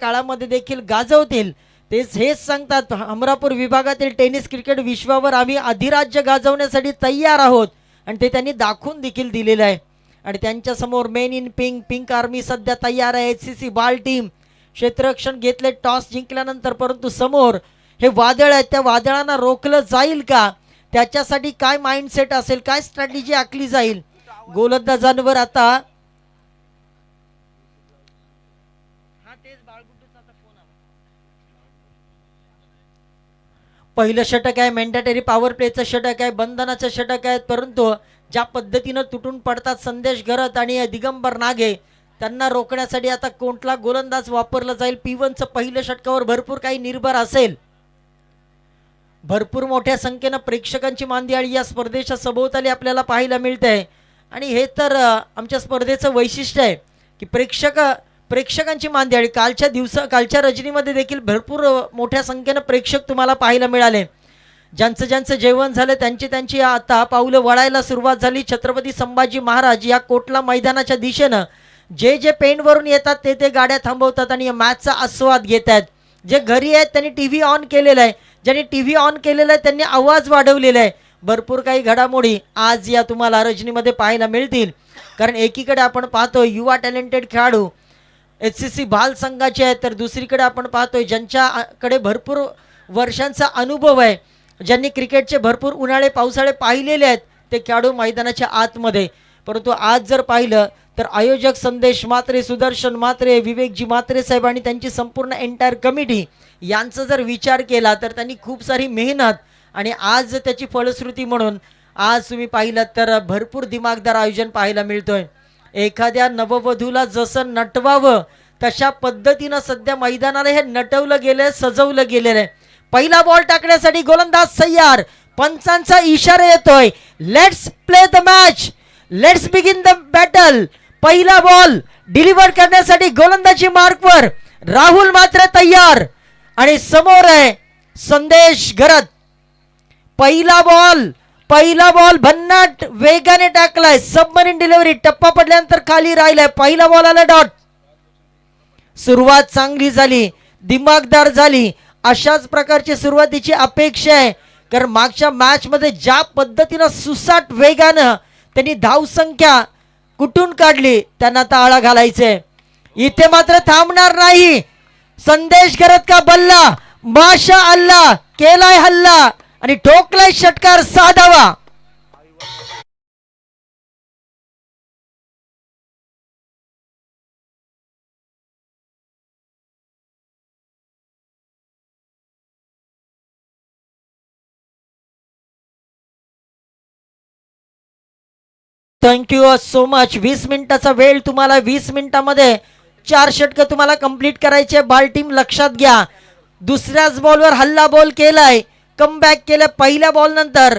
काळामध्ये देखील गाजवतील. हेच सांगतात, अमरापूर विभागातील टेनिस क्रिकेट विश्वावर आम्ही अधिराज्य गाजवण्यासाठी तयार आहोत आणि ते त्यांनी दाखवून देखील दिलेलं आहे. आणि त्यांच्यासमोर main in pink pink army सध्या तयार आहे. HCC बाल टीम क्षेत्ररक्षण घेतले टॉस जिंकल्यानंतर, परंतु समोर हे वादळ आहे, त्या वादळांना रोखलं जाईल का, त्याच्यासाठी काय माइंडसेट असेल, काय स्ट्रॅटेजी आखली जाईल. गोलंदाजांवर आता पहिलं षटक आहे, मॅन्डेटरी पॉवर प्लेचं षटक आहे, बंधनाचं षटक आहे. परंतु ज्या पद्धतीनं तुटून पडतात संदेश घरत आणि दिगंबर नागे, त्यांना रोखण्यासाठी आता कोणता गोलंदाज वापरला जाईल. P1चं पहिलं षटकावर भरपूर काही निर्भर असेल. भरपूर मोठ्या संख्येनं प्रेक्षकांची मांदियाळी या स्पर्धेच्या सभोवताली आपल्याला पाहायला मिळते आणि हे तर आमच्या स्पर्धेचं वैशिष्ट्य आहे की प्रेक्षकांची मांदियाळी. कालच्या रजनीमध्ये देखील भरपूर मोठ्या संख्येनं प्रेक्षक तुम्हाला पाहायला मिळाले. ज्यांचं जेवण झालं त्यांची आता पाऊलं वळायला सुरुवात झाली. छत्रपती संभाजी महाराज या कोटला मैदानाच्या दिशेनं जे पेनवरून येतात ते गाड्या थांबवतात आणि या मॅचचा आस्वाद घेत आहेत. जे घरी आहेत त्यांनी TV ऑन केलेला आहे, ज्यांनी TV ऑन केलेला आहे त्यांनी आवाज वाढवलेला आहे. भरपूर काही घडामोडी आज या तुम्हाला रजनीमध्ये पाहायला मिळतील. कारण एकीकडे आपण पाहतोय युवा टॅलेंटेड खेळाडू HCC बाल संघाचे आहेत, तर दुसरीकडे आपण पाहतोय ज्यांच्याकडे भरपूर वर्षांचा अनुभव आहे, ज्यांनी क्रिकेटचे भरपूर उन्हाळे पावसाळे पाहिलेले आहेत, ते खेळाडू मैदानाच्या आतमध्ये. परंतु आज जर पाहिलं तर आयोजक संदेश म्हात्रे, सुदर्शन म्हात्रे, विवेकजी म्हात्रे साहेब आणि त्यांची संपूर्ण एंटायर कमिटी यांचा जर विचार केला तर त्यांनी खूप सारी मेहनत आणि आज त्याची फलश्रुती म्हणून आज तुम्ही पाहिलं तर भरपूर दिमागदार आयोजन पाहायला मिळतोय. एखाद्या नववधूला जसं नटवावं तशा पद्धतीनं सध्या मैदानाला हे नटवलं गेलंय, सजवलं गेलेलं आहे. पहिला बॉल टाकण्यासाठी गोलंदाज तयार. पंचांचा इशारा येतोय, let's play the match, let's begin the battle. पहिला बॉल डिलिव्हर करण्यासाठी गोलंदाजी मार्कवर राहुल मात्र तयार आणि समोर आहे संदेश घरत. पहिला बॉल भन्नाट वेगाने टाकलाय, सबमरीन डिलिव्हरी, टप्पा पडल्यानंतर खाली राहिलाय. पहिला बॉल आला डॉट. सुरुवात चांगली झाली, दिमागदार झाली, अशाच प्रकारची सुरुवातीची अपेक्षा आहे. कारण मागच्या मॅच मध्ये ज्या पद्धतीनं सुसाट वेगानं त्यांनी धावसंख्या कुठून काढली, त्यांना आता आळा घालायचे. इथे मात्र थांबणार नाही. संदेश घरत का बल्ला, माशा अल्लाह, केलाय हल्ला आणि ठोकलाय षटकार 6 धावा. Thank you so much. 20 मिनिटाचा वेळ तुम्हाला, 20 मिनिटामध्ये 4 षटक तुम्हाला कंप्लीट करायचे. बाल टीम लक्षात घ्या. दुसऱ्याच बॉलवर हल्ला बॉल केलाय, कमबॅक केलं. पहिल्या बॉल नंतर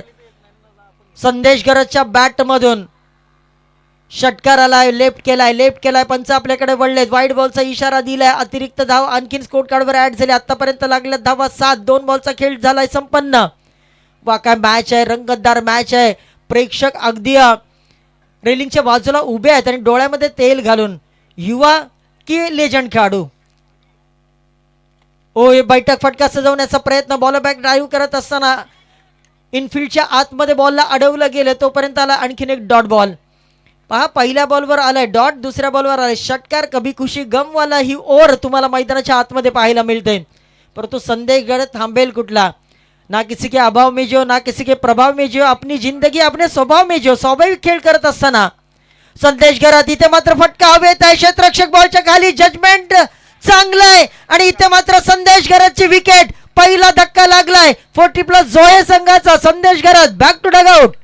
संदेश घरतच्या बॅट मधून षटकार आलाय, लेफ्ट केलाय. पंच आपल्याकडे वळलेत. वाईट बॉलचा इशारा दिलाय. अतिरिक्त धाव आणखीन स्कोर कार्डवर ऍड झाली. आतापर्यंत लागल्या धावा 7. 2 बॉलचा खेळ झालाय संपन्न. वा काय मॅच आहे, रंगतदार मॅच आहे. प्रेक्षक अगदी रेलिंगच्या बाजूला उभे आहेत आणि डोळ्यामध्ये तेल घालून. युवा की लेजंड खेळाडू. हे बैठक फटका सजवण्याचा प्रयत्न. बॉल बॅक ड्राईव्ह करत असताना इनफिल्डच्या आतमध्ये बॉलला अडवलं गेलं. तोपर्यंत आला आणखीन एक डॉट बॉल. पहा, पहिल्या बॉलवर आलाय डॉट, दुसऱ्या बॉलवर आलाय षटकार. कभी खुशी गमवाला ही ओर तुम्हाला मैदानाच्या आतमध्ये पाहायला मिळते. परंतु संदेश घरत थांबेल कुठला. ना किसी के अभाव में जो, ना किसी के प्रभाव में जो, अपनी जिंदगी अपने स्वभाव में जो. स्वाभाविक खेळ करत असताना संदेश घरत. इथे मात्र फटका हवेत आहे. क्षेत्ररक्षक बॉलच्या खाली. जजमेंट चांगलंय आणि इथे मात्र संदेश घरतची विकेट. पहिला धक्का लागलाय 40+ जोहे संघाचा. Sandesh Gharat back to dugout.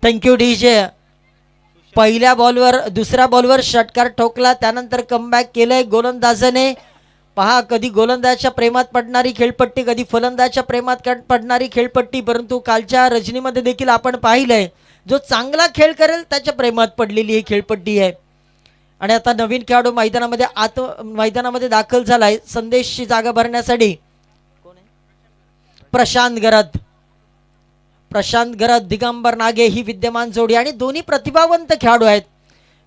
Thank you DJ. पहिल्या बॉलवर, दुसऱ्या बॉलवर षटकार ठोकला, त्यानंतर कमबॅक केलंय गोलंदाजाने. पहा, कधी गोलंदाजाच्या प्रेमात पडणारी खेळपट्टी, कधी फलंदाजाच्या प्रेमात पडणारी खेळपट्टी, परंतु कालच्या रजनीमध्ये देखील आपण पाहिलंय जो चांगला खेळ करेल त्याच्या प्रेमात पडलेली ही खेळपट्टी आहे. आणि आता नवीन खेळाडू मैदानामध्ये दाखल झालाय संदेशची जागा भरण्यासाठी. प्रशांत गरत दिगंबर नागे ही विद्यमान जोडी आणि दोन्ही प्रतिभावंत खेळाडू आहेत.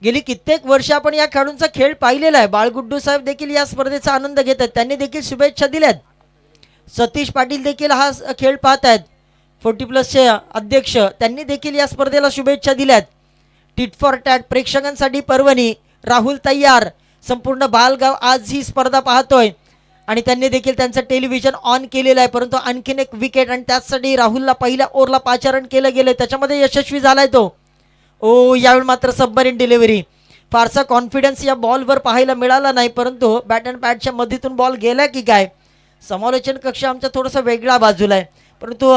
गेली कित्येक वर्ष आपण या खेळाडूंचा खेळ पाहिलेला आहे. बाळगुड्डू साहेब देखील या स्पर्धेचा आनंद घेत आहेत, त्यांनी देखील शुभेच्छा दिल्यात. सतीश पाटील देखील हा खेळ पाहत आहेत. 40+ अध्यक्ष त्यांनी देखील या स्पर्धेला शुभेच्छा दिल्यात. टिट फॉर टॅट प्रेक्षकांसाठी पर्वणी. राहुल तय्यार संपूर्ण बालगाव आज ही स्पर्धा पाहतोय आणि त्यांनी देखील त्यांचं टेलिव्हिजन ऑन केलेलं आहे. परंतु आणखीन एक विकेट आणि त्यासाठी राहुलला पहिल्या ओव्हरला पाचारण केलं गेलं, त्याच्यामध्ये यशस्वी झालाय तो. यावेळी मात्र सबमरीन डिलिव्हरी. फारसा कॉन्फिडन्स या बॉलवर पाहायला मिळाला नाही, परंतु बॅट अँड पॅडच्या मधीतून बॉल गेला की काय. समालोचन कक्ष आमचा थोडासा वेगळा बाजूला आहे, परंतु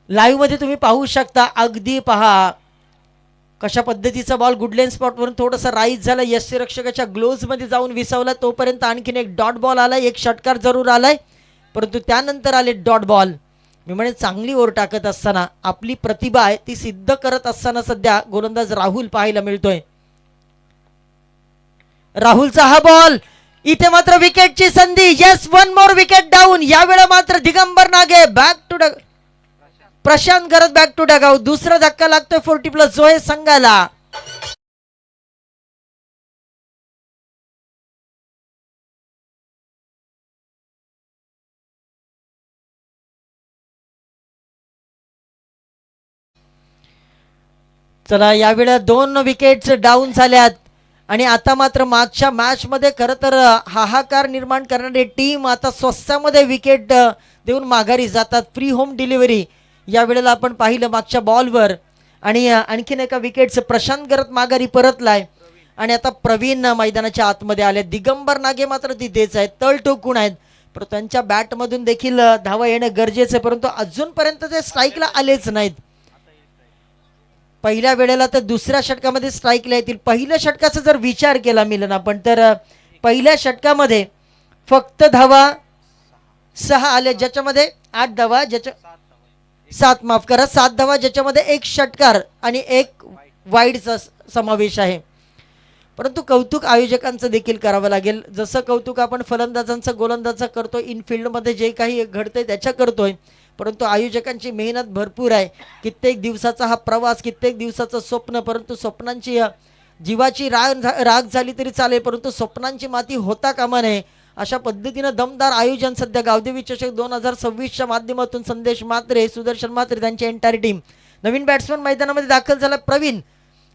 लाईव्ह मध्ये तुम्ही पाहू शकता. अगदी पहा कशा पद्धतीचा बॉल गुडलेन स्पॉटवरून थोडासा राईज झाला, यष्टीरक्षकाच्या ग्लोव्जमध्ये जाऊन विसावला. तोपर्यंत आणखीन एक डॉट बॉल आलाय, एक षटकार जरूर आलाय, परंतु त्यानंतर आले डॉट बॉल. मी म्हणे चांगली ओव्हर टाकत असताना, आपली प्रतिभा आहे ती सिद्ध करत असताना सध्या गोलंदाज राहुल पाहायला मिळतोय. राहुलचा हा बॉल, इथे मात्र विकेटची संधी. Yes, one more wicket down. यावेळेला मात्र Digambar Nage back to Prashant Garat back to dugout. दुसरा धक्का लागतोय 40+ जोहे संघाला. चला, यावेळेला 2 विकेट्स डाऊन झाल्यात आणि आता मात्र मागच्या मॅच मध्ये खरं तर हाहाकार निर्माण करणारी टीम आता स्वस्तामध्ये विकेट देऊन माघारी जातात. फ्री होम डिलिव्हरी यावेळेला आपण पाहिलं मागच्या बॉलवर आणि आणखीन एका विकेटचं प्रशांत गरत माघारी परतलाय आणि आता प्रवीण मैदानाच्या आतमध्ये आले. दिगंबर नागे मात्र तिथेच आहेत, तळ टोकून आहेत, पण त्यांच्या बॅटमधून देखील धावा येणं गरजेचं आहे, परंतु अजूनपर्यंत ते स्ट्राईकला आलेच नाहीत. पहिल्या वेळेला तर दुसऱ्या षटकामध्ये स्ट्राईकला येतील. पहिल्या षटकाचा जर विचार केला मिलन आपण, तर पहिल्या षटकामध्ये फक्त धावा 6 आल्या, ज्याच्यामध्ये 8 धावा, 7 धावा, ज्याच्यामध्ये 1 षटकार आणि 1 वाईडचा समावेश आहे. परंतु कौतुक आयोजकांचं देखील करावं लागेल. जसं कौतुक आपण फलंदाजांचं गोलंदाजांचं करतोय, इनफिल्डमध्ये जे काही घडतंय त्याच्या करतोय, परंतु आयोजकांची मेहनत भरपूर आहे. कित्येक दिवसाचा हा प्रवास, कित्येक दिवसाचं स्वप्न, परंतु स्वप्नांची जीवाची राग झाली तरी चालेल, परंतु स्वप्नांची माती होता कामा नये. अशा पद्धतीनं दमदार आयोजन सध्या गावदेवी चषक 2026च्या माध्यमातून संदेश म्हात्रे, सुदर्शन म्हात्रे त्यांची एंटायर टीम. नवीन बॅट्समन मैदानामध्ये दाखल झाला प्रवीण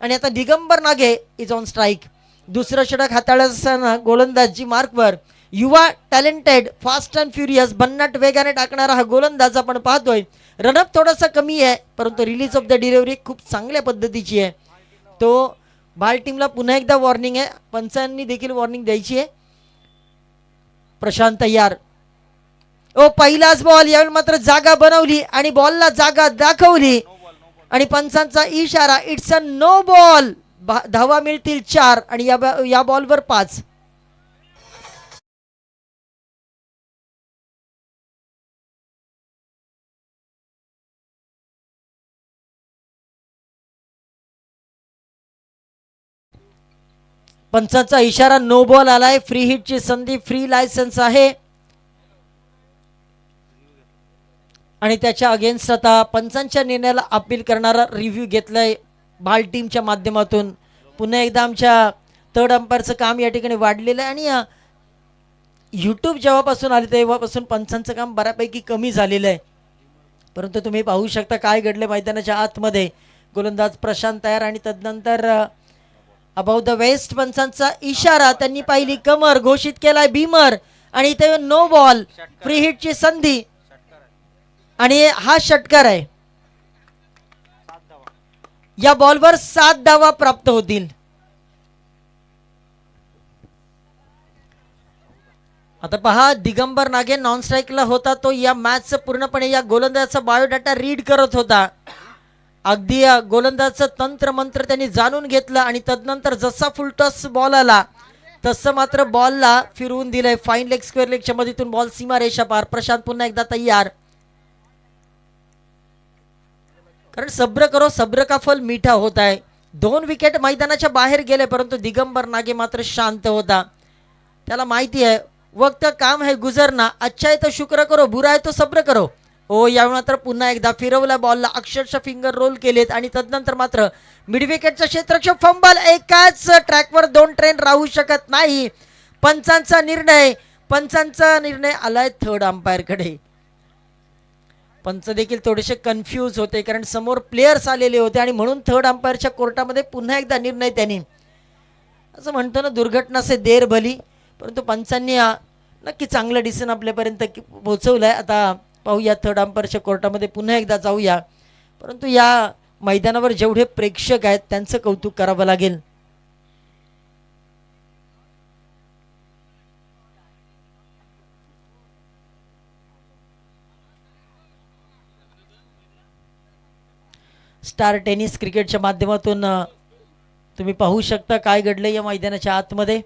आणि आता दिगंबर नागे इज ऑन स्ट्राईक. दुसरं षटक हाताळत असताना गोलंदाजी मार्कवर युवा, टॅलेंटेड, फास्ट अँड फ्युरियस, भन्नाट वेगाने टाकणारा हा गोलंदाज आपण पाहतोय. रनअप थोडासा कमी आहे, परंतु रिलीज ऑफ द डिलिव्हरी खूप चांगल्या पद्धतीची आहे. तो बाल टीमला पुन्हा एकदा वॉर्निंग आहे, पंचांनी देखील वॉर्निंग द्यायची आहे. प्रशांत तय्यार. पहिलाच बॉल, यावेळी मात्र जागा बनवली आणि बॉलला जागा दाखवली आणि पंचांचा इशारा, इट्स अ नो बॉल. धावा मिळतील 4 आणि या बॉलवर 5. पंचांचा इशारा, नो बॉल आलाय. फ्री हिटची संधी, फ्री लायसन्स आहे आणि त्याच्या अगेन्स्ट आता पंचांच्या निर्णयाला अपील करणारा रिव्ह्यू घेतलाय बाल टीमच्या माध्यमातून. पुन्हा एकदा आमच्या थर्ड अंपायरचं काम या ठिकाणी वाढलेलं आहे आणि यूट्यूब जेव्हापासून आले तेव्हापासून पंचांचं काम बऱ्यापैकी कमी झालेलं आहे. परंतु तुम्ही पाहू शकता काय घडलं मैदानाच्या आतमध्ये. गोलंदाज प्रशांत तयार आणि तदनंतर अबाउट द वेस्ट पंचांचा इशारा, त्यांनी पाहिली कमर, घोषित केलाय भीमर आणि इथे नो बॉल. फ्री हिटची संधी आणि हा षटकार आहे. या बॉलवर 7 धावा प्राप्त होतील. आता पहा, दिगंबर नागे नॉन स्ट्राईकला होता, तो या मॅचचं पूर्णपणे या गोलंदाजाचा बायोडाटा रीड करत होता. अगदी गोलंदाजाचं तंत्र मंत्र त्यांनी जाणून घेतलं आणि तदनंतर जसा फुलटॉस बॉल आला तसं मात्र बॉलला फिरवून दिलंय. फाईन लेग स्क्वेअर लेगच्या मधून बॉल सीमा रेषा पार. प्रशांत पुन्हा एकदा तयार, कारण सब्र का फल मीठा होता है. 2 विकेट मैदानाच्या बाहेर गेले, परंतु दिगंबर नागे मात्र शांत होता. त्याला माहिती आहे वक्त काम है गुजरना, अच्छा है तो शुक्र करो, बुरा है तो सब्र करो. ओ यावेळी मात्र पुन्हा एकदा फिरवला बॉलला, अक्षरशः फिंगर रोल केलेत आणि तदनंतर मात्र मिड विकेटचा क्षेत्ररक्षक फंबल. एकाच ट्रॅकवर 2 ट्रेन राहू शकत नाही. पंचांचा निर्णय आलाय थर्ड अंपायरकडे. पंच देखील थोडेसे कन्फ्यूज होते, कारण समोर प्लेयर्स आलेले होते आणि म्हणून थर्ड अंपायरच्या कोर्टामध्ये पुन्हा एकदा निर्णय त्यांनी, असं म्हणतो ना, दुर्घटना से देर भली, परंतु पंचांनी नक्की चांगलं डिसिजन आपल्यापर्यंत पोहोचवलंय. आता पाहूया थर्ड अंपायरच्या कोर्टामध्ये पुन्हा एकदा जाऊया, परंतु या मैदानावर जेवढे प्रेक्षक आहेत त्यांचं कौतुक करावं लागेल. स्टार टेनिस क्रिकेटच्या माध्यमातून तुम्ही पाहू शकता काय घडलं या मैदानाच्या आतमध्ये.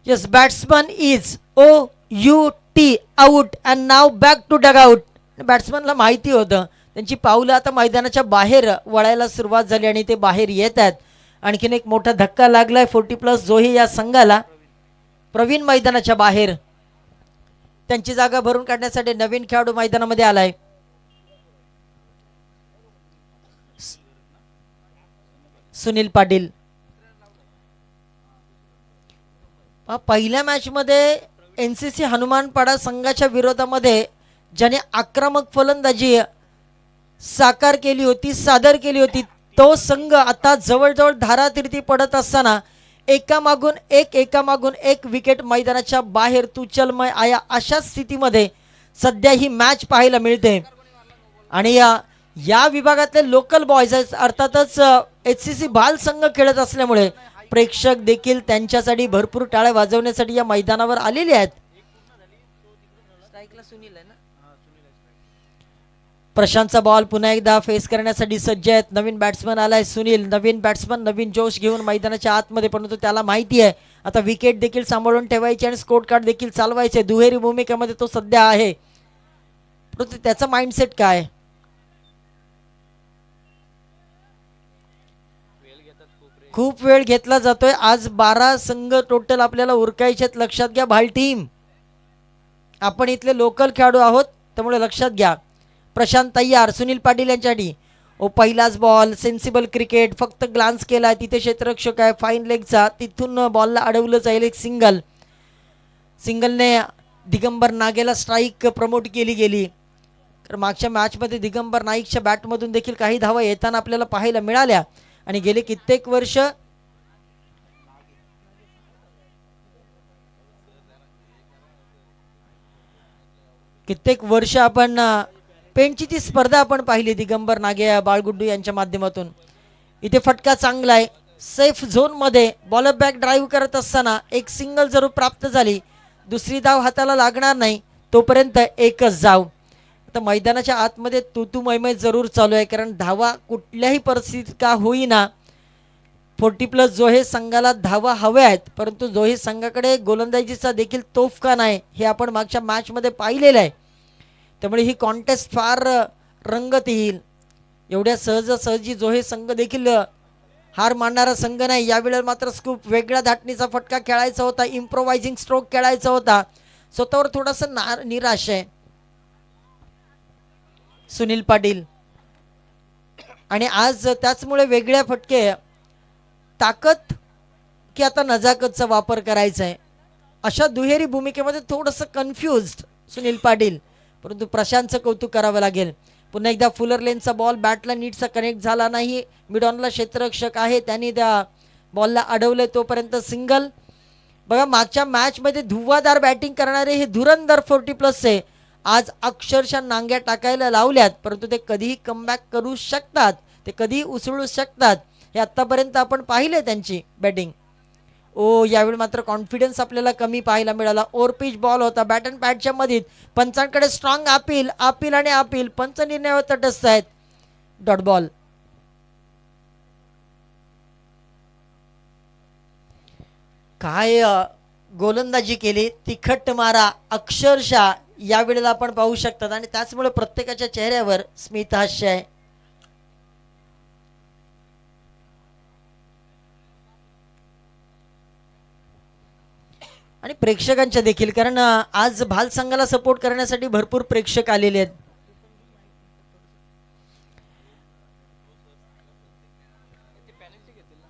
Yes, batsman is OUT out and now back to dugout. बॅट्समनला माहिती होतं त्यांची पावलं आता मैदानाच्या बाहेर वळायला सुरुवात झाली आणि ते बाहेर येत आहेत. आणखीन एक मोठा धक्का लागलाय 40+ जोही या संघाला. प्रवीण मैदानाच्या बाहेर, त्यांची जागा भरून काढण्यासाठी नवीन खेळाडू मैदानामध्ये आलाय. सुनील पाटील. पहिल्या मॅच मध्ये NCC हनुमानपाडा संघाच्या विरोधामध्ये ज्याने आक्रमक फलंदाजी सादर केली होती, तो संघ आता जवळजवळ धारातीर्थी पडत असताना एकामागून एक विकेट मैदानाच्या बाहेर तुचलमय आया अशा स्थितीमध्ये सध्या ही मॅच पाहायला मिळते. आणि या विभागातले लोकल बॉयज अर्थातच HCC बाल संघ खेळत असल्यामुळे प्रेक्षक देखील त्यांच्यासाठी भरपूर टाळ्या वाजवण्यासाठी या मैदानावर आलेले आहेत. प्रशांतचा बॉल पुन्हा एकदा फेस करण्यासाठी सज्ज आहेत. नवीन बॅट्समन आलाय सुनील. नवीन बॅट्समन नवीन जोश घेऊन मैदानाच्या आतमध्ये, परंतु त्याला माहिती आहे आता विकेट देखील सांभाळून ठेवायची आणि स्कोर कार्ड देखील चालवायचे. दुहेरी भूमिकेमध्ये तो सध्या आहे, परंतु त्याचा माइंडसेट काय? खूप वेळ घेतला जातोय. आज 12 संघ टोटल आपल्याला उरकायचे आहेत. लक्षात घ्या भाल टीम, आपण इथले लोकल खेळाडू आहोत त्यामुळे लक्षात घ्या. प्रशांत तयार, सुनील पाटील यांच्यासाठी. ओ पहिलाच बॉल, सेन्सिबल क्रिकेट, फक्त ग्लान्स केला, तिथे क्षेत्ररक्षक आहे फाईन लेगचा, तिथून बॉलला अडवलं जाईल. एक सिंगलने दिगंबर नागेला स्ट्राईक प्रमोट केली गेली. तर मागच्या मॅचमध्ये दिगंबर नाईकच्या बॅटमधून देखील काही धावा येताना आपल्याला पाहायला मिळाल्या आणि गेले कित्येक वर्ष आपण पेंटची ती स्पर्धा आपण पाहिली दिगंबर नागे बाळगुड्डू यांच्या माध्यमातून. इथे फटका चांगला आहे. सेफ झोन मध्ये बॉलर बॅक ड्राईव्ह करत असताना एक सिंगल जरूर प्राप्त झाली, दुसरी धाव हाताला लागणार नाही तोपर्यंत एकच धाव. आता मैदानाच्या आतमध्ये तू मैमै जरूर चालू आहे, कारण धावा कुठल्याही परिस्थितीत का होईना 40+ जोहे संघाला धावा हव्या आहेत, परंतु जोहे संघाकडे गोलंदाजीचा देखील तोफका नाही हे आपण मागच्या मॅचमध्ये पाहिलेलं आहे. त्यामुळे ही कॉन्टेस्ट फार रंगत येईल. एवढ्या सहजासहजी जोहे संघ देखील हार मानणारा संघ नाही. यावेळेला मात्र स्कूप वेगळ्या धाटणीचा फटका खेळायचा होता, इम्प्रोवायझिंग स्ट्रोक खेळायचा होता. स्वतःवर थोडासा निराश आहे सुनील पाटील. आणि आज त्याचमुळे वेगळ्या फटके, ताकद की आता नजाकतचा वापर करायचा आहे अशा दुहेरी भूमिकेमध्ये थोडंसं कन्फ्युज्ड सुनील पाटील. परंतु प्रशांतचं कौतुक करावं लागेल. पुन्हा एकदा फुलर लेनचा बॉल बॅटला नीटचा कनेक्ट झाला नाही. मिडॉनला क्षेत्ररक्षक आहे, त्यांनी त्या बॉलला अडवले तोपर्यंत सिंगल. बघा मागच्या मॅचमध्ये धुव्वादार बॅटिंग करणारे हे धुरंधर 40+ आहे. आज अक्षरशः नांग्या टाकायला लावल्यात, परंतु ते कधीही कमबॅक करू शकतात, ते कधीही उसळू शकतात. हे आत्तापर्यंत आपण पाहिले त्यांची बॅटिंग. ओ यावेळी मात्र कॉन्फिडन्स आपल्याला कमी पाहायला मिळाला. ओव्हर पिच बॉल होता बॅट अँड पॅडच्या मध्ये. पंचांकडे स्ट्रॉंग अपील अपील आणि अपील. पंच निर्णयावर तटस्थ आहेत. Dot ball. काय गोलंदाजी केली, तिखट मारा अक्षरशः या वेळेला आपण पाहू शकतात आणि त्याचमुळे प्रत्येकाच्या चेहऱ्यावर स्मित हास्य आहे. आणि प्रेक्षकांच्या देखील, कारण आज भाल संघाला सपोर्ट करण्यासाठी भरपूर प्रेक्षक आलेले आहेत.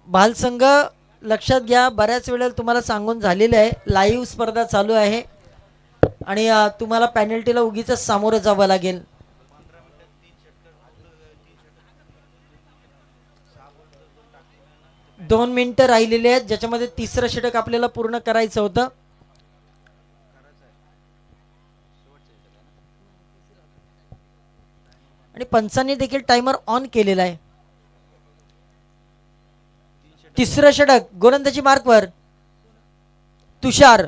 भाल संघ लक्षात घ्या, बऱ्याच वेळेला तुम्हाला सांगून झालेलं आहे लाईव्ह स्पर्धा चालू आहे आणि तुम्हाला पेनल्टीला उगीच सामोरं जावं लागेल. दोन मिनिटं राहिलेले आहेत ज्याच्यामध्ये तिसरं षटक आपल्याला पूर्ण करायचं होतं. आणि पंचांनी देखील टाइमर ऑन केलेला आहे. तिसरं षटक गोलंदाजी मार्कवर तुषार.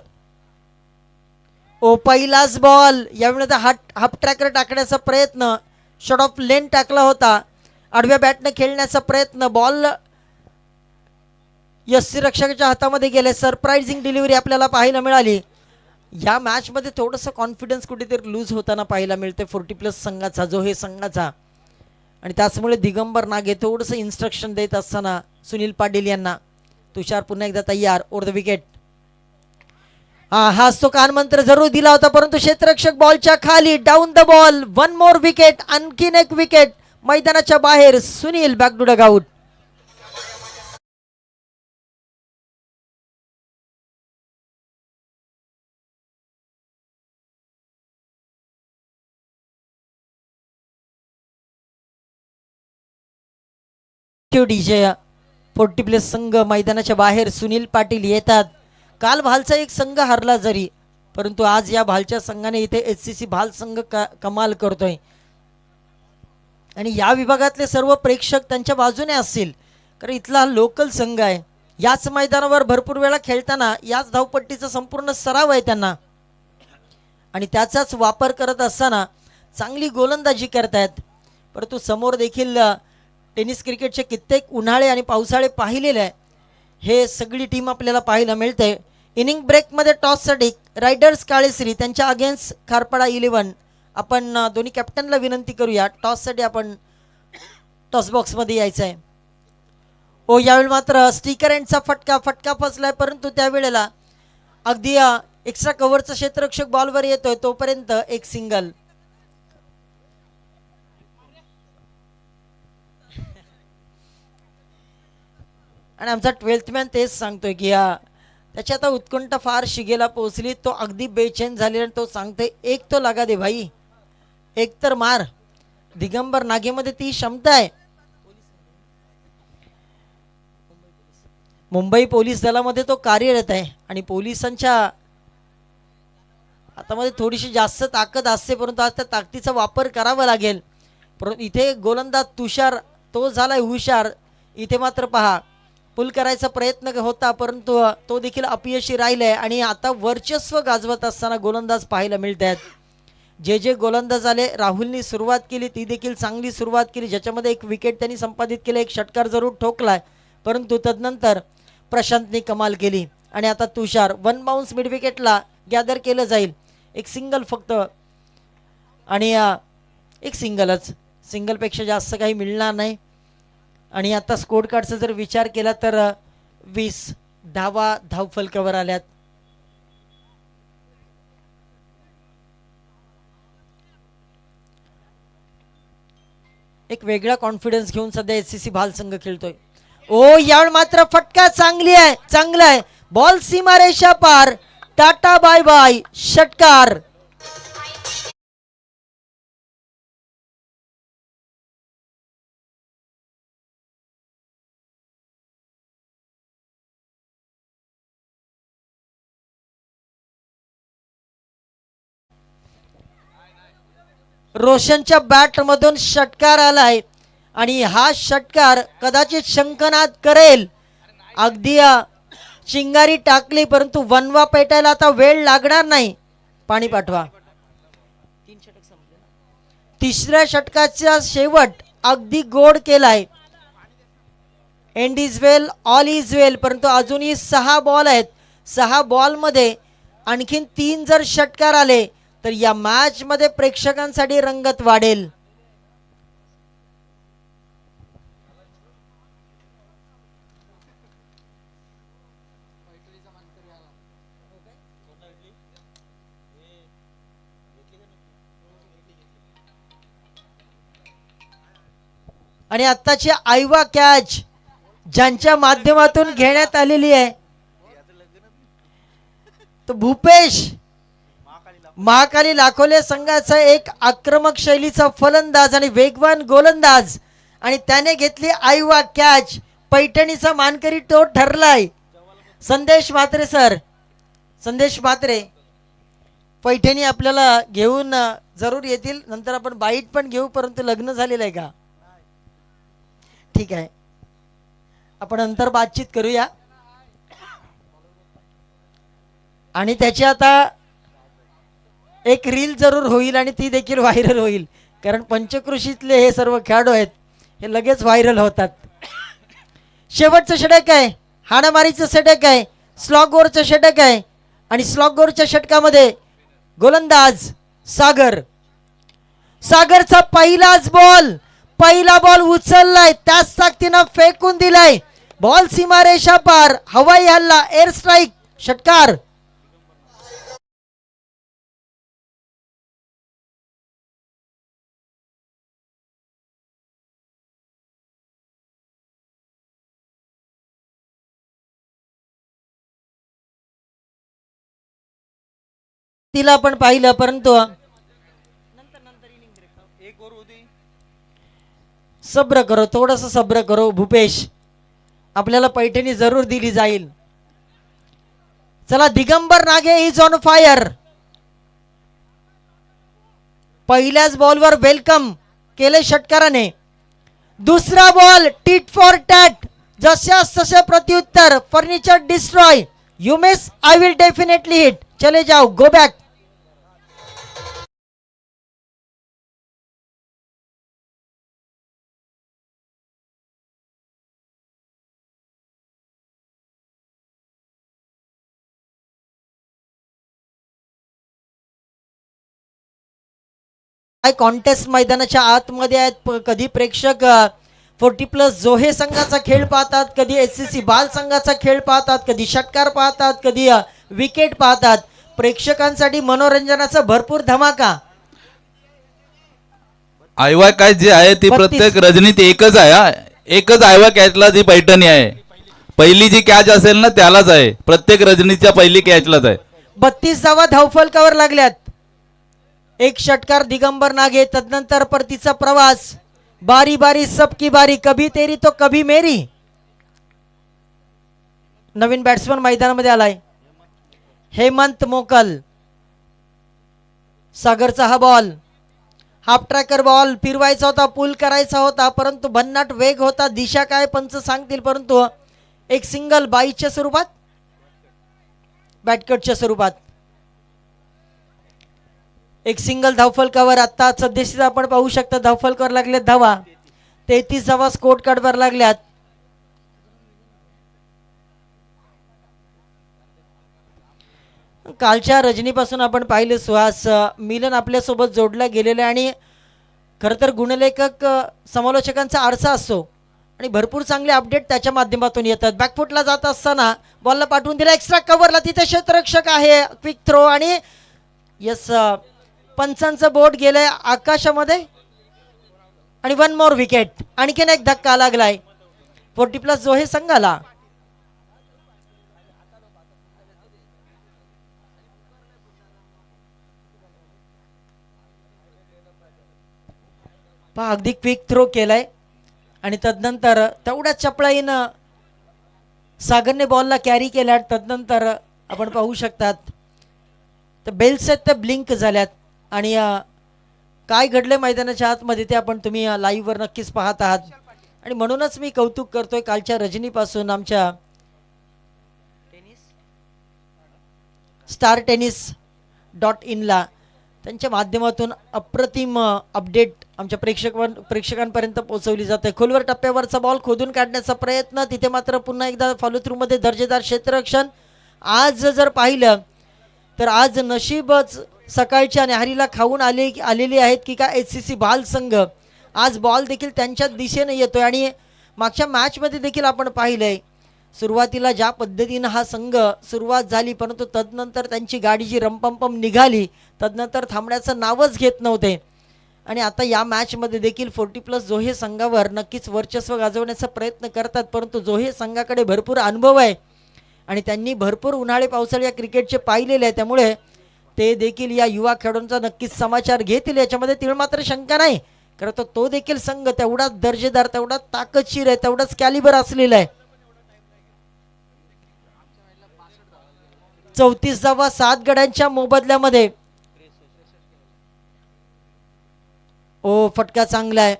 ओ पहिलाच बॉल. यावेळी हाफ ट्रॅकर टाकण्याचा प्रयत्न, शॉट ऑफ लेन टाकला होता, आडव्या बॅटने खेळण्याचा प्रयत्न, बॉल यष्टीरक्षकाच्या हातामध्ये गेले. सरप्राइझिंग डिलिव्हरी आपल्याला पाहायला मिळाली. या मॅच मध्ये थोडंसं कॉन्फिडन्स कुठेतरी लूज होताना पाहायला मिळते 40+ संघाचा, जो हे संघाचा. आणि त्याचमुळे दिगंबर नागे थोडंसं इन्स्ट्रक्शन देत असताना सुनील पाटील यांना. तुषार पुन्हा एकदा तयार. Over the wicket. हाच तो कानमंत्र जरूर दिला होता, परंतु क्षेत्ररक्षक बॉलच्या खाली. Down the ball. One more wicket. आणखीन एक विकेट मैदानाच्या बाहेर. Sunil back to dugout. DJ 40+ संघ मैदानाच्या बाहेर. सुनील पाटील येतात. काल भालचा एक संघ हरला जरी, परंतु आज या भालच्या संघाने इथे HCC भाल संघ कमाल करतोय. आणि या विभागातले सर्व प्रेक्षक त्यांच्या बाजूने असतील, कारण इथला लोकल संघ आहे. याच मैदानावर भरपूर वेळा खेळताना याच धावपट्टीचा संपूर्ण सराव आहे त्यांना, आणि त्याचाच वापर करत असताना चांगली गोलंदाजी करतायत. परंतु समोर देखील टेनिस क्रिकेटचे कित्येक उन्हाळे आणि पावसाळे पाहिलेले आहे. हे सगळी टीम आपल्याला पाहायला मिळते. इनिंग ब्रेकमध्ये टॉससाठी रायडर्स काळेश्री त्यांच्या अगेन्स्ट खारपाडा 11. आपण दोन्ही कॅप्टनला विनंती करूया, टॉससाठी आपण टॉस बॉक्समध्ये यायचं आहे. ओ यावेळी मात्र स्टिकर एंडचा फटका फसलाय, परंतु त्यावेळेला अगदी एक्स्ट्रा कव्हरचा क्षेत्ररक्षक बॉलवर येतोय तोपर्यंत एक सिंगल. आणि आमचा 12th मॅन तेच सांगतोय की त्याची आता उत्कंठ फार शिगेला पोहोचली. तो अगदी बेचैन झालेला. तो सांगतोय एक तो लगा दे भाई, एक तर मार. दिगंबर नागेमध्ये ती क्षमता आहे. मुंबई पोलीस दलामध्ये तो कार्यरत आहे आणि पोलिसांच्या हातामध्ये थोडीशी जास्त ताकद असते, परंतु आज त्या ताकदीचा वापर करावा लागेल. इथे गोलंदाज तुषार तो झालाय हुशार. इथे मात्र पहा पुल करायचा प्रयत्न होता, परंतु तो देखील अपयशी राहिलाय. आणि आता वर्चस्व गाजवत असताना गोलंदाज पाहायला मिळत आहेत. जे गोलंदाज आले, राहुलनी सुरुवात केली, ती देखील चांगली सुरुवात केली, ज्याच्यामध्ये एक विकेट त्यांनी संपादित केलं, एक षटकार जरूर ठोकलाय, परंतु तदनंतर प्रशांतने कमाल केली. आणि आता तुषार 1 बाउन्स मिड विकेटला गॅदर केलं जाईल. एक सिंगल फक्त, आणि एक सिंगलच, सिंगलपेक्षा जास्त काही मिळणार नाही. आणि आता स्कोर कार्डचा जर विचार केला तर 20 धावा धावफलकावर आल्यात. एक वेगळा कॉन्फिडन्स घेऊन सध्या HCC भाल संघ खेळतोय. ओ यावेळी मात्र फटका चांगली आहे, चांगला आहे. बॉल सीमारेषा पार. Tata bye bye. षटकार. रोशनच्या बॅट मधून षटकार आलाय आणि हा षटकार कदाचित शंखनाद करेल. अगदी चिंगारी टाकली, परंतु वनवा पेटायला आता वेळ लागणार नाही. पाणी पाठवा. तिसऱ्या षटकाचा शेवट अगदी गोड केलाय. End is well all is well. परंतु अजूनही 6 बॉल आहेत. 6 बॉलमध्ये आणखीन 3 जर षटकार आले तर या मॅच मध्ये प्रेक्षकांसाठी रंगत वाढेल. आणि आत्ताची आयवा कॅच ज्यांच्या माध्यमातून घेण्यात आलेली आहे तो भूपेश महाकाली लाखोले संघाचा एक आक्रमक शैलीचा फलंदाज आणि वेगवान गोलंदाज, आणि त्याने घेतली आयवा कॅच. पैठणीचा मानकरी तो ठरलाय. संदेश म्हात्रे सर, संदेश म्हात्रे पैठणी आपल्याला घेऊन जरूर येतील. नंतर आपण बाईट पण घेऊ, परंतु लग्न झालेलं आहे का? ठीक आहे, आपण नंतर बातचीत करूया. आणि त्याची आता एक रील जरूर होईल आणि ती देखील व्हायरल होईल, कारण पंचकृषीतले हे सर्व खेळाडू आहेत, हे लगेच व्हायरल होतात. शेवटचं षटक आहे, हाणामारीचं षटक आहे, स्लॉगवरचं षटक आहे. आणि स्लॉगवरच्या षटकामध्ये गोलंदाज सागर. सागरचा पहिला बॉल उचललाय, त्याच ताकदीनं फेकून दिलाय. बॉल सीमारेषा पार, हवाई हल्ला, एअर स्ट्राईक, षटकार. तिला पण पाहिलं, परंतु सब्र करो, थोडस सब्र करो भूपेश, आपल्याला पैठणी जरूर दिली जाईल. चला, दिगंबर नागे इज ऑन फायर. पहिल्याच बॉलवर वेलकम केले षटकाराने. दुसरा बॉल टीट फॉर टॅट, जशास तसे प्रत्युत्तर. Furniture destroy, you miss, I will definitely hit, चले जाओ, गो बॅक. कॉन्टेस्ट मैदानाच्या आतमध्ये आहेत. कधी प्रेक्षक 40+ जोहे संघाचा खेळ पाहतात, कधी SCC बाल संघाचा खेळ पाहतात, कधी षटकार पाहतात, कधी विकेट पाहतात. प्रेक्षकांसाठी मनोरंजनाचा भरपूर धमाका. आयवा कॅच जी आहे ती प्रत्येक रजनीत एकच आहे. एकच आयवा कॅचला जी पैठणी आहे, पहिली जी कॅच असेल ना त्यालाच आहे. प्रत्येक रजनीच्या पहिली कॅचलाच आहे. 32 धावा धावफलकावर लागल्यात. एक षटकार दिगंबर नागे. तदनंतर परतीचा प्रवास. बारी बारी सबकी बारी, कभी तेरी तो कभी मेरी. नवीन बॅट्समन मैदानामध्ये आलाय, हेमंत मोकल. सागरचा हा बॉल, हाफ ट्रॅकर बॉल, फिरवायचा होता, पुल करायचा होता, परंतु भन्नाट वेग होता. दिशा काय पंच सांगतील, परंतु एक सिंगल बाईच्या स्वरूपात, बॅटकटच्या स्वरूपात एक सिंगल धावफलकावर. आता सध्याशीच आपण पाहू शकता धावफलकावर लागल्यात धावा. 33 धावा स्कोर कार्डवर लागल्यात. कालच्या रजनीपासून आपण पाहिलं सुहास, मिलन आपल्यासोबत जोडला गेलेला, आणि खरं तर गुणलेखक समालोचकांचा आरसा असतो आणि भरपूर चांगले अपडेट त्याच्या माध्यमातून येतात. बॅकफुटला जात असताना बॉलला पाठवून दिला एक्स्ट्रा कव्हरला, तिथे क्षेत्ररक्षक आहे, क्विक थ्रो, आणि यस, पंचांचं बोट गेलंय आकाशामध्ये, आणि 1 मोर विकेट. आणखीन एक धक्का लागलाय 40+ जोहे संघाला. पहा, अगदी क्विक थ्रो केलाय, आणि तदनंतर तेवढ्या चपळाईनं सागरने बॉलला कॅरी केला. तदनंतर आपण पाहू शकतात तर बेल्स आहेत त्या ब्लिंक झाल्यात, आणि काय घडले मैदानाच्या आतमध्ये ते आपण तुम्ही लाईव्हवर नक्कीच पाहत आहात. आणि म्हणूनच मी कौतुक करतोय कालच्या रजनीपासून आमच्या startennis.in ला त्यांच्या माध्यमातून अप्रतिम अपडेट आमच्या प्रेक्षकांपर्यंत पोहोचवली जाते. खोलवर टप्प्यावरचा बॉल खोदून काढण्याचा प्रयत्न, तिथे मात्र पुन्हा एकदा फॉलो थ्रू मध्ये दर्जेदार क्षेत्ररक्षण. आज जर पाहिलं तर आज नशीबच सकाळच्या न्याहारीला खाऊन आलेली आहेत की का HCC बाल संघ. आज बॉल देखील त्यांच्या दिशेने येतोय आणि मागच्या मॅचमध्ये देखील आपण पाहिलंय सुरुवातीला ज्या पद्धतीनं हा संघ सुरुवात झाली, परंतु तदनंतर त्यांची गाडी जी रंपंपम निघाली तदनंतर थांबण्याचं नावच घेत नव्हते. आणि आता या मॅचमध्ये देखील 40+ जोहे संघावर नक्कीच वर्चस्व गाजवण्याचा प्रयत्न करतात, परंतु जोहे संघाकडे भरपूर अनुभव आहे आणि त्यांनी भरपूर उन्हाळे पावसाळे या क्रिकेटचे पाहिलेले आहे, त्यामुळे ते देखील या युवा खेळाडूंचा नक्कीच समाचार घेतील याच्यामध्ये तीळ मात्र शंका नाही. खरं तर तो देखील संघ तेवढाच दर्जेदार, तेवढाच ताकदशीर आहे, तेवढाच कॅलिबर असलेला आहे. 34वा 7 गड्यांच्या मोबदल्यामध्ये फटका चांगला आहे.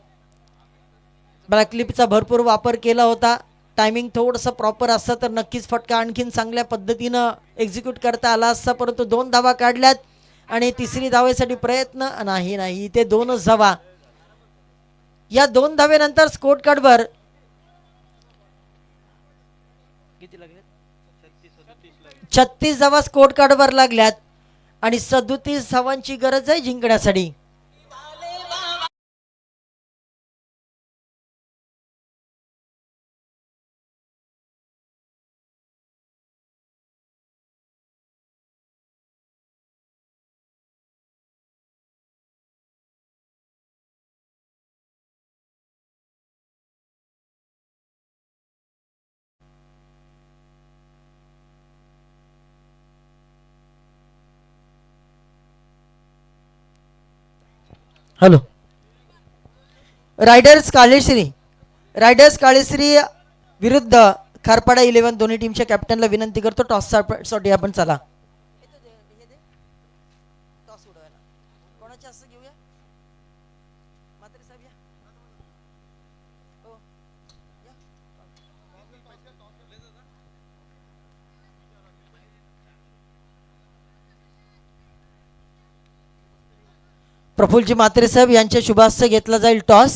ब्लॅकलिपचा भरपूर वापर केला होता. टायमिंग थोडंसं प्रॉपर असतं तर नक्कीच फटका आणखीन चांगल्या पद्धतीनं एक्झिक्यूट करता आला असता, परंतु 2 धावा काढल्यात आणि तिसरी धावेसाठी प्रयत्न नाही ते 2च धावा. या 2 धावेनंतर स्कोर कार्डवर किती लागले? 36 धावा स्कोर कार्डवर लागल्यात आणि 37 धावांची गरज आहे जिंकण्यासाठी. हॅलो, रायडर्स काळेश्री विरुद्ध खारपाडा 11 दोन्ही टीमच्या कॅप्टनला विनंती करतो टॉस साठी आपण चला. प्रफुल्लजी म्हात्रे साहेब यांच्या शुभास्ते घेतला जाईल टॉस.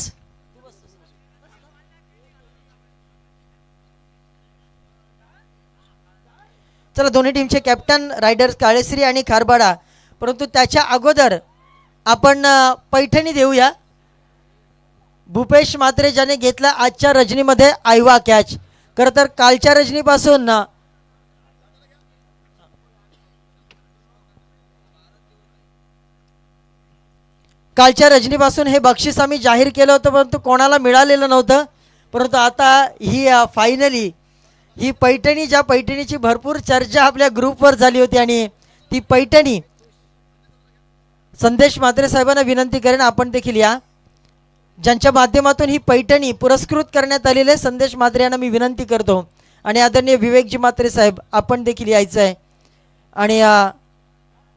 चला, दोन्ही टीमचे कॅप्टन रायडर्स काळेश्री आणि खारबाडा, परंतु त्याच्या अगोदर आपण पैठणी देऊया. भूपेश म्हात्रे ज्याने घेतला आजच्या रजनीमध्ये आयवा कॅच. खरं तर कालच्या रजनीपासून हे बक्षीस आम्ही जाहीर केलं होतं, परंतु कोणाला मिळालेलं नव्हतं. परंतु आता ही फायनली ही पैठणी, ज्या पैठणीची भरपूर चर्चा आपल्या ग्रुपवर झाली होती, आणि ती पैठणी संदेश म्हात्रे साहेबांना विनंती करेन आपण देखील या, ज्यांच्या माध्यमातून ही पैठणी पुरस्कृत करण्यात आलेले संदेश म्हात्रे यांना मी विनंती करतो. आणि आदरणीय विवेकजी म्हात्रे साहेब आपण देखील यायचं आहे आणि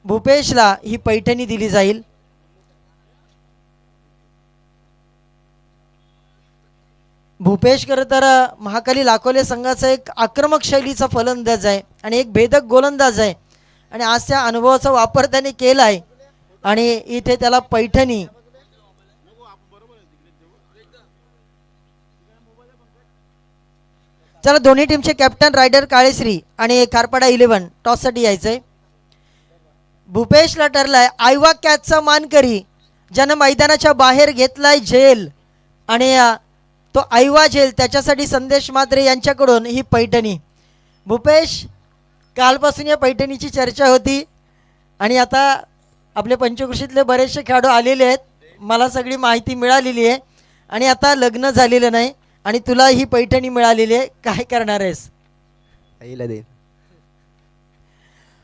भूपेशला ही पैठणी दिली जाईल. भूपेश खरं तर महाकाली लाखोले संघाचा एक आक्रमक शैलीचा फलंदाज आहे आणि एक भेदक गोलंदाज आहे, आणि आज त्या अनुभवाचा वापर त्याने केला आहे आणि इथे त्याला पैठणी. चला, दोन्ही टीमचे कॅप्टन रायडर काळेश्री आणि खारपाडा 11 टॉससाठी यायचंय. भूपेशला ठरलाय आयवा कॅचचा मानकरी, ज्यानं मैदानाच्या बाहेर घेतलाय झेल, आणि तो आयवा झेल त्याच्यासाठी संदेश म्हात्रे यांच्याकडून ही पैठणी. भूपेश, कालपासून या पैठणीची चर्चा होती आणि आता आपले पंचकृषीतले बरेचसे खेळाडू आलेले आहेत, मला सगळी माहिती मिळालेली आहे, आणि आता लग्न झालेलं नाही आणि तुला ही पैठणी मिळालेली आहे. काय करणार आहेस? आईला दे.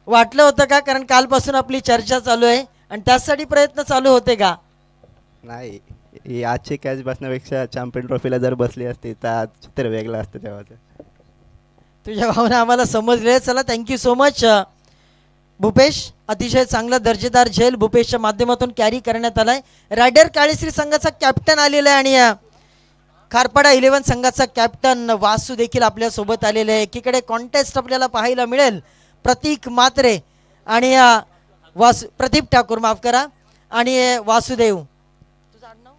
वाटलं होतं का? कारण कालपासून आपली चर्चा चालू आहे आणि त्यासाठी प्रयत्न चालू होते का? नाही, ही आजची कॅच बसण्यापेक्षा चॅम्पियन ट्रॉफीला जर बसली असती तर आज चित्र वेगळं असतं. तेव्हाचं तुझ्या भावना आम्हाला समजले. चला, थँक्यू सो मच भूपेश. अतिशय चांगला दर्जेदार झेल भूपेशच्या माध्यमातून कॅरी करण्यात आलाय. रायडर काळेश्री संघाचा कॅप्टन आलेला आहे आणि खारपाडा 11 संघाचा कॅप्टन वासू देखील आपल्या सोबत आलेले आहे. एकीकडे कॉन्टेस्ट आपल्याला पाहायला मिळेल प्रतीक म्हात्रे आणि प्रदीप ठाकूर माफ करा आणि वासुदेव, तुझं आडनाव?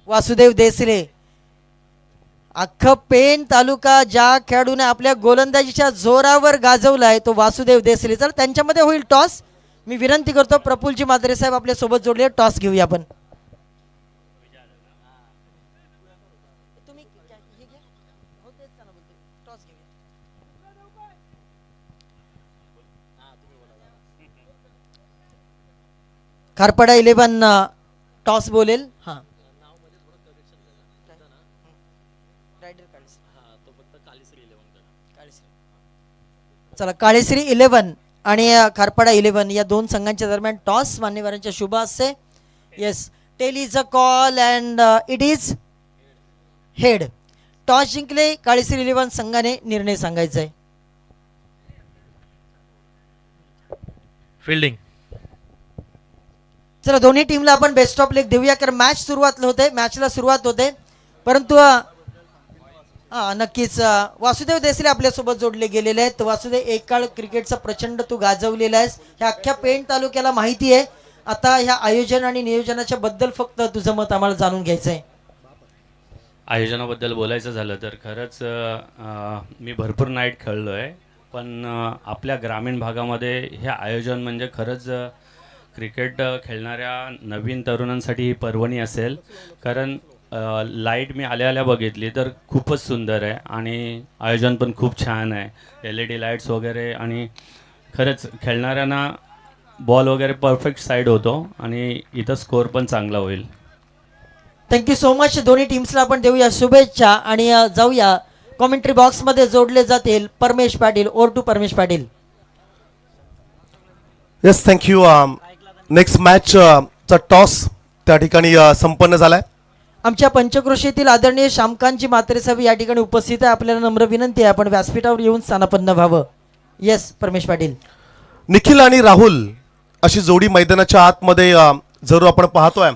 वासुदेव देसले. अख्खं पेण तालुका ज्या खेळाडूने आपल्या गोलंदाजीच्या जोरावर गाजवलाय तो वासुदेव देसले. चल त्यांच्यामध्ये होईल टॉस. मी विनंती करतो प्रफुल्लजी मात्रे साहेब आपल्या सोबत जोडले, टॉस घेऊया आपण. खारपाडा 11 टॉस बोलेल. हां चला, काळेश्री 11 आणि खारपाडा 11 या दोन संघांच्या दरम्यान टॉस. मान्यवरांच्या शुभ असते. Yes, tail is a call and it is head. Toss जिंकले काळेश्री 11 संघाने, निर्णय सांगायचा आहे. फिल्डिंग. चला, दोन्ही टीमला आपण बेस्ट ऑफ लेग देऊया, कारण मॅचला सुरुवात होते. परंतु नक्कीच वासुदेव देसले आपल्यासोबत जोडले गेलेले आहेत. वासुदेव, एक काळ क्रिकेटचा प्रचंड तू गाजवलेला आहेस, ह्या अख्ख्या पेण तालुक्याला माहिती आहे. आता ह्या आयोजन आणि नियोजनाच्या बद्दल फक्त तुझं मत आम्हाला जाणून घ्यायचं आहे. आयोजनाबद्दल बोलायचं झालं तर खरंच मी भरपूर नाईट खेळलो आहे, पण आपल्या ग्रामीण भागामध्ये हे आयोजन म्हणजे खरंच क्रिकेट खेळणाऱ्या नवीन तरुणांसाठी ही पर्वणी असेल. कारण लाईट मी आल्या बघितली तर खूपच सुंदर आहे आणि आयोजन पण खूप छान आहे. LED लाईट्स वगैरे, आणि खरंच खेळणाऱ्यांना बॉल वगैरे परफेक्ट साईड होतो आणि इथं स्कोअर पण चांगला होईल. Thank you so much. दोन्ही टीम्सला आपण देऊया शुभेच्छा आणि जाऊया कॉमेंट्री बॉक्समध्ये जोडले जातील परमेश पाटील. ओर टू परमेश Patil. Yes, thank you. Next match चा टॉस त्या ठिकाणी संपन्न झालाय. आमच्या पंचक्रोशीतील आदरणीय श्यामकांतजी मात्रे साहेब या ठिकाणी उपस्थित आहे. आपल्याला नम्र विनंती आहे आपण व्यासपीठावर येऊन स्थानापन्न व्हावं. येस परमेश पाटील. निखिल आणि राहुल अशी जोडी मैदानाच्या आतमध्ये जरूर आपण पाहतोय.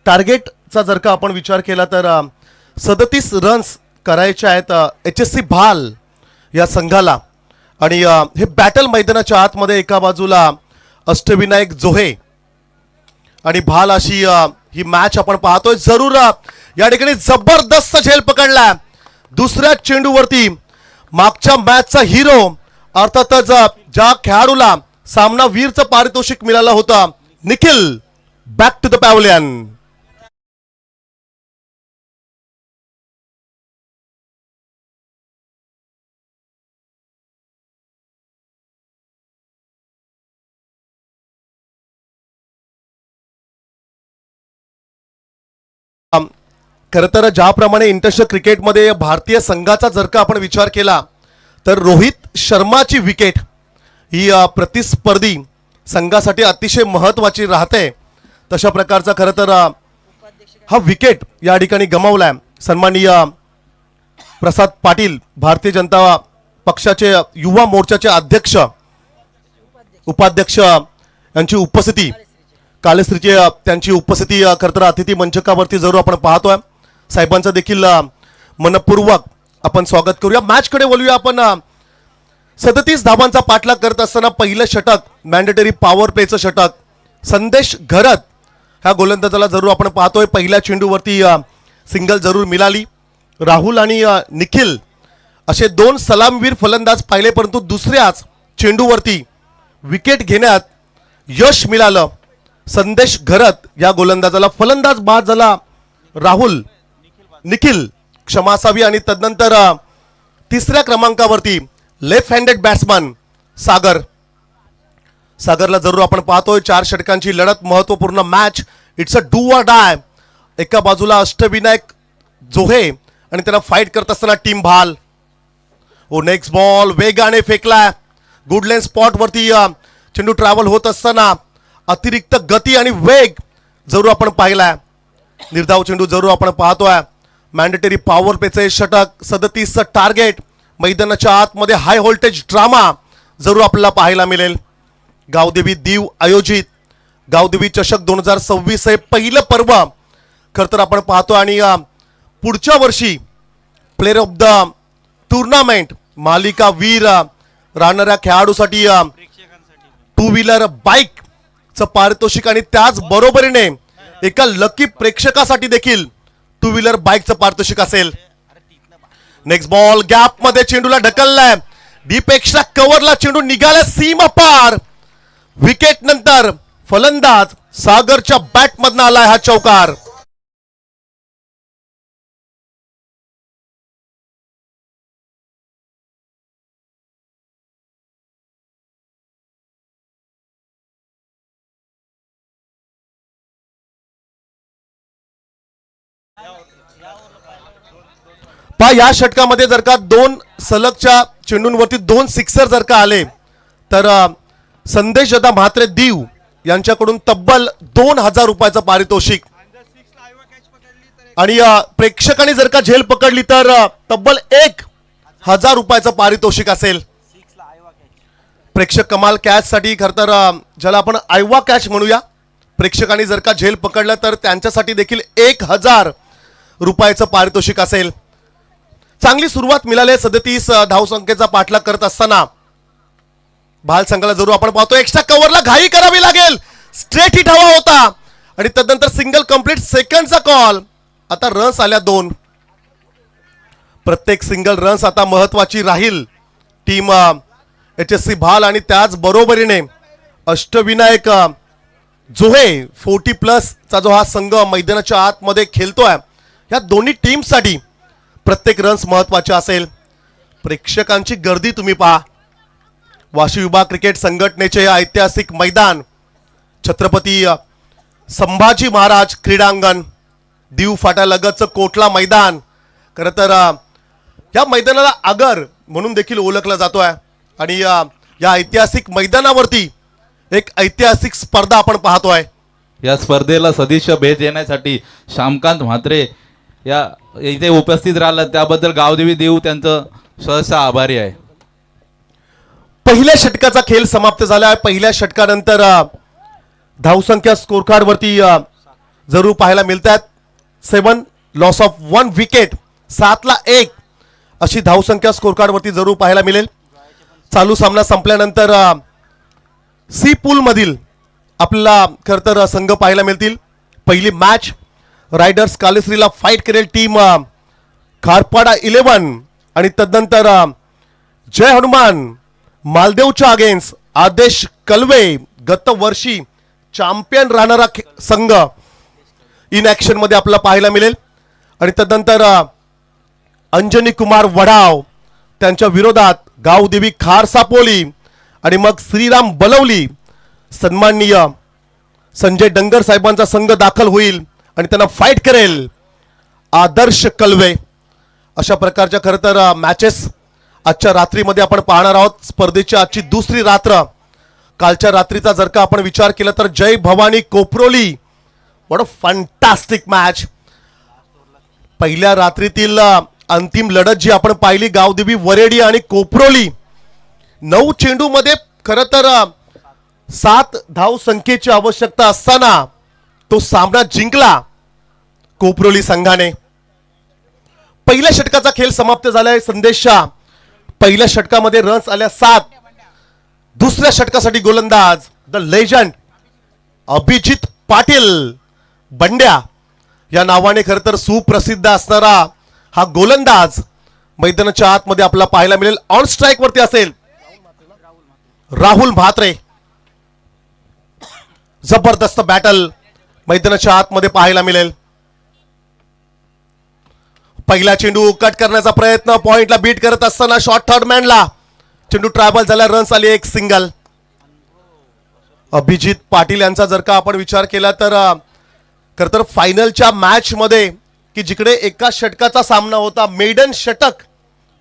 टार्गेटचा जर का आपण विचार केला तर 37 रन्स करायचे आहेत HSC भाल या संघाला. आणि हे बॅटल मैदानाच्या आतमध्ये एका बाजूला अष्टविनायक जोहे आणि भाल अशी ही मॅच आपण पाहतोय. जरूर या ठिकाणी जबरदस्त झेल पकडला दुसऱ्या चेंडूवरती. मागच्या मॅचचा हिरो अर्थातच ज्या खेळाडूला सामना वीरचं पारितोषिक मिळालं होतं, Nikhil, back to the pavilion. खरं तर ज्याप्रमाणे इंटरनॅशनल क्रिकेटमध्ये भारतीय संघाचा जर का आपण विचार केला तर रोहित शर्माची विकेट ही प्रतिस्पर्धी संघासाठी अतिशय महत्त्वाची राहते. तशा प्रकारचा खरं तर हा विकेट या ठिकाणी गमावलाय. सन्माननीय प्रसाद पाटील, भारतीय जनता पक्षाचे युवा मोर्चाचे अध्यक्ष उपाध्यक्ष यांची उपस्थिती, कालेश्रीचे त्यांची उपस्थिती खरं तर अतिथी मंचकावरती जरूर आपण पाहतोय. साहेबांचं देखील मनपूर्वक आपण स्वागत करूया. मॅचकडे बोलूया आपण. 37 धावांचा पाठलाग करत असताना पहिलं षटक, मॅन्डेटरी पॉवर प्लेचं षटक संदेश घरत ह्या गोलंदाजाला जरूर आपण पाहतोय. पहिल्या चेंडूवरती सिंगल जरूर मिळाली. राहुल आणि निखिल असे दोन सलामवीर फलंदाज पाहिले, परंतु दुसऱ्याच चेंडूवरती विकेट घेण्यात यश मिळालं संदेश घरत या गोलंदाजाला. फलंदाज बाद झाला राहुल, निखिल क्षमा असावी. आणि तदनंतर तिसऱ्या क्रमांकावरती लेफ्ट हँडेड बॅट्समन सागरला जरूर आपण पाहतोय. 4 षटकांची लढत, महत्वपूर्ण match. It's a do or die. एका बाजूला अष्टविनायक जोहे आणि त्याला फाईट करत असताना टीम भाल. ओ नेक्स्ट बॉल वेगाने फेकलाय. गुड लेन स्पॉट वरती चेंडू ट्रॅव्हल होत असताना अतिरिक्त गती आणि वेग जरूर आपण पाहिलाय. निर्धाव चेंडू जरूर आपण पाहतोय. मॅन्डेटरी पॉवर प्लेचे षटक, 37चं टार्गेट, मैदानाच्या आतमध्ये हाय व्होल्टेज ड्रामा जरूर आपल्याला पाहायला मिळेल. गावदेवी दीव आयोजित गावदेवी चषक 2026 हे पहिलं पर्व खरं तर आपण पाहतो. आणि पुढच्या वर्षी प्लेयर ऑफ द टुर्नामेंट मालिका वीर राहणाऱ्या खेळाडूसाठी टू व्हीलर बाईकचं पारितोषिक आणि त्याच बरोबरीने एका लकी प्रेक्षकासाठी देखील टू व्हीलर बाईकचं पारितोषिक असेल. नेक्स्ट बॉल गॅप मध्ये चेंडूला ढकललाय, डीप एक्स्ट्रा कव्हरला चेंडू निघाला सीमा पार. विकेट नंतर फलंदाज सागरच्या बॅट मधनं आलाय हा चौकार. पहा या षटकामध्ये जर का 2 सलगच्या चेंडूंवरती 2 सिक्सर जर का आले तर संदेश दादा म्हात्रे दीव यांच्याकडून तब्बल 2000 रुपयाचं पारितोषिक आणि प्रेक्षकांनी जर का झेल पकडली तर तब्बल 1000 रुपयाचं पारितोषिक असेल. प्रेक्षक कमाल कॅच साठी खरं तर ज्याला आपण आयवा कॅच म्हणूया, प्रेक्षकांनी जर का झेल पकडलं तर त्यांच्यासाठी देखील 1000 रुपयाचं पारितोषिक असेल. चांगली सुरुवात मिळाली. 37 धावसंख्येचा पाठलाग करत असताना भाल संघाला जरूर आपण पाहतो एक्स्ट्रा कव्हरला घाई करावी लागेल. स्ट्रेट हिट हवा होता आणि तदनंतर सिंगल कंप्लीट सेकंडचा कॉल. आता रन्स आल्या 2. प्रत्येक सिंगल रन्स आता महत्वाची राहील टीम HSC भाल आणि त्याच बरोबरीने अष्टविनायक जोहे 40+ चा जो हा संघ मैदानाच्या आतमध्ये खेळतोय, या दोन्ही टीमसाठी प्रत्येक रन्स महत्वाचे असेल. प्रेक्षकांची गर्दी तुम्ही पहा. वाशी विभाग क्रिकेट संघटनेचे हे ऐतिहासिक मैदान छत्रपती संभाजी महाराज क्रीडांगण, दीव फाट्यालगतचं कोटला मैदान. खरं तर या मैदानाला आगर म्हणून देखील ओळखलं जातोय आणि या ऐतिहासिक मैदानावरती एक ऐतिहासिक स्पर्धा आपण पाहतोय. या स्पर्धेला सदिच्छा भेट देण्यासाठी श्यामकांत म्हात्रे या इथे उपस्थित राहिला, त्याबद्दल गावदेवी देव त्यांचं सहसा आभारी आहे. पहिल्या षटकाचा खेळ समाप्त झाला आहे. पहिल्या षटकानंतर धावसंख्या स्कोर कार्ड वरती जरूर पाहायला मिळतात. 7 लॉस ऑफ 1 विकेट, 7ला 1 अशी धावसंख्या स्कोर कार्ड वरती जरूर पाहायला मिळेल. चालू सामना संपल्यानंतर सी पूल मधील आपल्याला खरं तर संघ पाहायला मिळतील. पहिली मॅच रायडर्स कालेश्रीला फाईट करेल टीम खारपाडा 11 आणि तदनंतर जय हनुमान मालदेवच्या अगेन्स्ट आदेश कलवे, गत वर्षी चॅम्पियन राहणारा संघ इन ऍक्शन मध्ये आपल्याला पाहायला मिळेल. आणि तदनंतर अंजनी कुमार वडाव त्यांच्या विरोधात गावदेवी खार सापोली आणि मग श्रीराम बलवली सन्माननीय संजय डंगर साहेबांचा संघ दाखल होईल आणि त्यांना फाईट करेल आदर्श कलवे. अशा प्रकारच्या खरं तर मॅचेस आजच्या रात्रीमध्ये आपण पाहणार आहोत. स्पर्धेची आजची दुसरी रात्र. कालच्या रात्रीचा जर का आपण विचार केला तर Jay Bhavani Koparoli, what a fantastic match. पहिल्या रात्रीतील अंतिम लढत जी आपण पाहिली गावदेवी वरेडी आणि कोपरोली, 9 चेंडूमध्ये खरं तर 7 धाव संख्येची आवश्यकता असताना तो सामना जिंकला कोपरोली संघाने. पहिल्या षटकाचा खेळ समाप्त झालाय. संदेशच्या पहिल्या षटकामध्ये रन्स आल्या 7. दुसऱ्या षटकासाठी गोलंदाज द लेजंड अभिजित पाटील बंड्या या नावाने खरं तर सुप्रसिद्ध असणारा हा गोलंदाज मैदानाच्या आतमध्ये आपल्याला पाहायला मिळेल. ऑन स्ट्राईक वरती असेल राहुल म्हात्रे. जबरदस्त बॅटल मैदानाच्या आतमध्ये पाहायला मिळेल. पहिला चेंडू कट करण्याचा प्रयत्न, पॉइंटला बीट करत असताना शॉर्ट थर्ड मॅनला चेंडू ट्रायबल झाला, रन्स आली 1 सिंगल. अभिजित पाटील यांचा जर का आपण विचार केला तर खरं तर फायनलच्या मॅच मध्ये की जिकडे एका षटकाचा सामना होता, मेडन षटक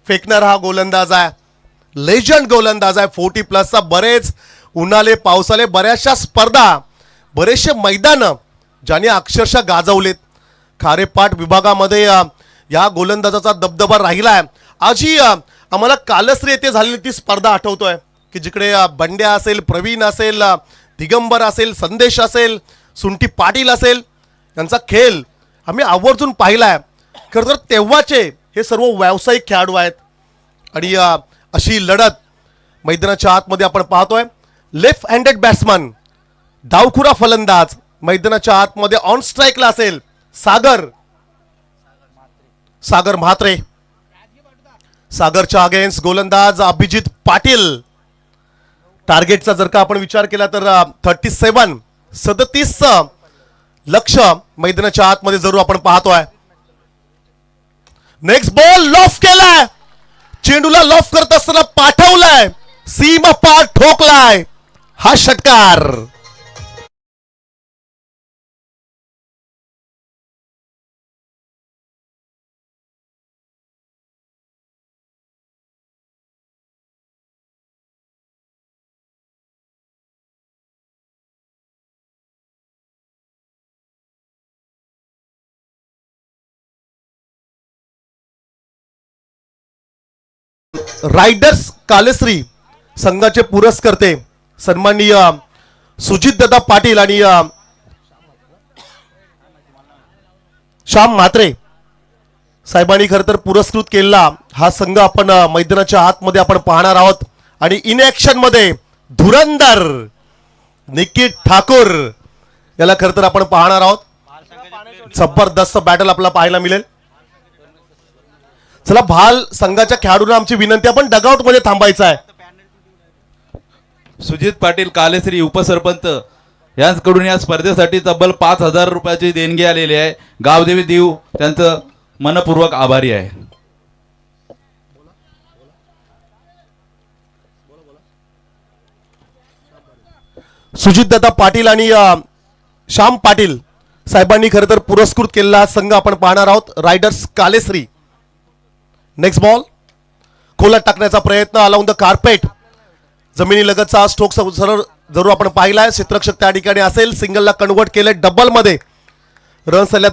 फेकणारा हा गोलंदाज आहे. लेजंड गोलंदाज आहे. 40+ चा. बरेच उन्हाळे पावसाळे बऱ्याचशा स्पर्धा, बरेचसे मैदान ज्याने अक्षरशः गाजवलेत. खारेपाट विभागामध्ये या गोलंदाजाचा दबदबा राहिलाय. आजही आम्हाला कालश्री येथे झालेली ती स्पर्धा आठवतोय की जिकडे बंड्या असेल, प्रवीण असेल, दिगंबर असेल, संदेश असेल, सुंटी पाटील असेल, यांचा खेळ आम्ही आवर्जून पाहिलाय. खरं तर तेव्हाचे हे सर्व व्यावसायिक खेळाडू आहेत आणि अशी लढत मैदानाच्या आतमध्ये आपण पाहतोय. लेफ्ट हँडेड बॅट्समन, डावखुरा फलंदाज, मैदानाच्या आतमध्ये ऑन स्ट्राईकला असेल सागर म्हात्रे. सागरच्या अगेन्स्ट गोलंदाज अभिजित पाटील. टार्गेटचा जर का आपण विचार केला तर 37 लक्ष मैदानाच्या आतमध्ये जरूर आपण पाहतोय. नेक्स्ट बॉल लॉफ केलाय, चेंडूला लॉफ करत असताना पाठवलाय, सीमा पार ठोकलाय, हा षटकार. रायडर्स कालेश्री संघाचे पुरस्कर्ते सन्माननीय सुजितदादा पाटील आणि श्याम म्हात्रे साहेबांनी खरं तर पुरस्कृत केलेला हा संघ आपण मैदानाच्या आतमध्ये आपण पाहणार आहोत. आणि इन ऍक्शन मध्ये धुरंधर निकित ठाकूर याला खरं तर आपण पाहणार आहोत. जबरदस्त बॅटल आपल्याला पाहायला मिळेल. चला, भाल संघाच्या खेळाडूंना आमची विनंती, आपण डगआउट मध्ये थांबायचं आहे. सुजित पाटील कालेश्री उपसरपंच यांकडून या स्पर्धेसाठी तब्बल 5,000 रुपयाची देणगी आलेली आहे. गावदेवी देव त्यांचं मनपूर्वक आभारी आहे. सुजितदादा पाटील आणि श्याम पाटील साहेबांनी खरं तर पुरस्कृत केलेला संघ आपण पाहणार आहोत, रायडर्स कालेश्री. नेक्स्ट बॉल खोलात टाकण्याचा प्रयत्न अलाउंड द कार्पेट, जमिनी लगतचा स्ट्रोक सरळ जरूर आपण पाहिलाय. क्षेत्ररक्षक त्या ठिकाणी असेल, सिंगलला कन्वर्ट केले, डबल मध्ये रन्स आल्या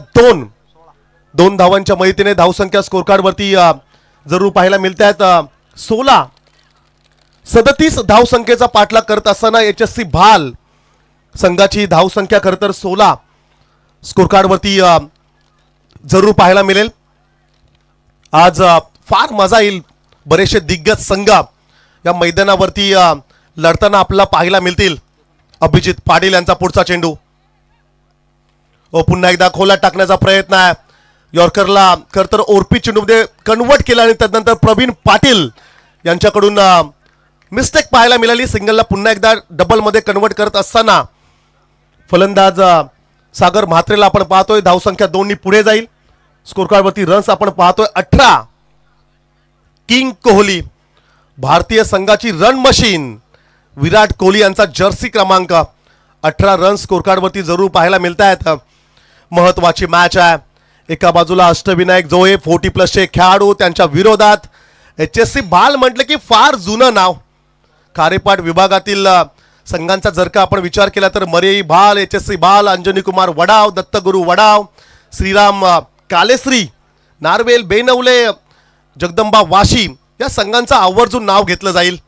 2 धावांच्या मदतीने. धावसंख्या स्कोर कार्ड वरती जरूर पाहायला मिळत आहेत 16. 37 धावसंख्येचा पाठलाग करत असताना HSC भाल संघाची धावसंख्या खरं तर 16 स्कोर कार्ड वरती जरूर पाहायला मिळेल. आज फार मजा येईल, बरेचसे दिग्गज संघ या मैदानावरती लढताना आपल्याला पाहायला मिळतील. अभिजित पाटील यांचा पुढचा चेंडू पुन्हा एकदा खोलात टाकण्याचा प्रयत्न आहे. यॉर्करला खरं तर ओरपी चेंडूमध्ये कन्वर्ट केला आणि त्यानंतर प्रवीण पाटील यांच्याकडून मिस्टेक पाहायला मिळाली. सिंगलला पुन्हा एकदा डबल मध्ये कन्वर्ट करत असताना फलंदाज सागर म्हात्रेला आपण पाहतोय. धावसंख्या 2 पुढे जाईल. स्कोर कार्ड वरती रन्स आपण पाहतोय 18. किंग कोहली, भारतीय संघाची रन मशीन, विराट कोहली यांचा जर्सी क्रमांक 18 रन स्कोर कार्ड वरती जरूर पाहायला मिळत आहेत. महत्वाची मॅच आहे. एका बाजूला अष्टविनायक जोहे 40+ खेळाडू, त्यांच्या विरोधात HSC भाल म्हटलं की फार जुनं नाव. खारेपाट विभागातील संघांचा जर का आपण विचार केला तर मरेई भाल, HSC भाल, अंजनी कुमार वडाव, दत्तगुरु वडाव, श्रीराम कालेश्री, नारवेल बेनवले, जगदंबा वाशी या संघांचं आवर्जून नाव घेतलं जाईल.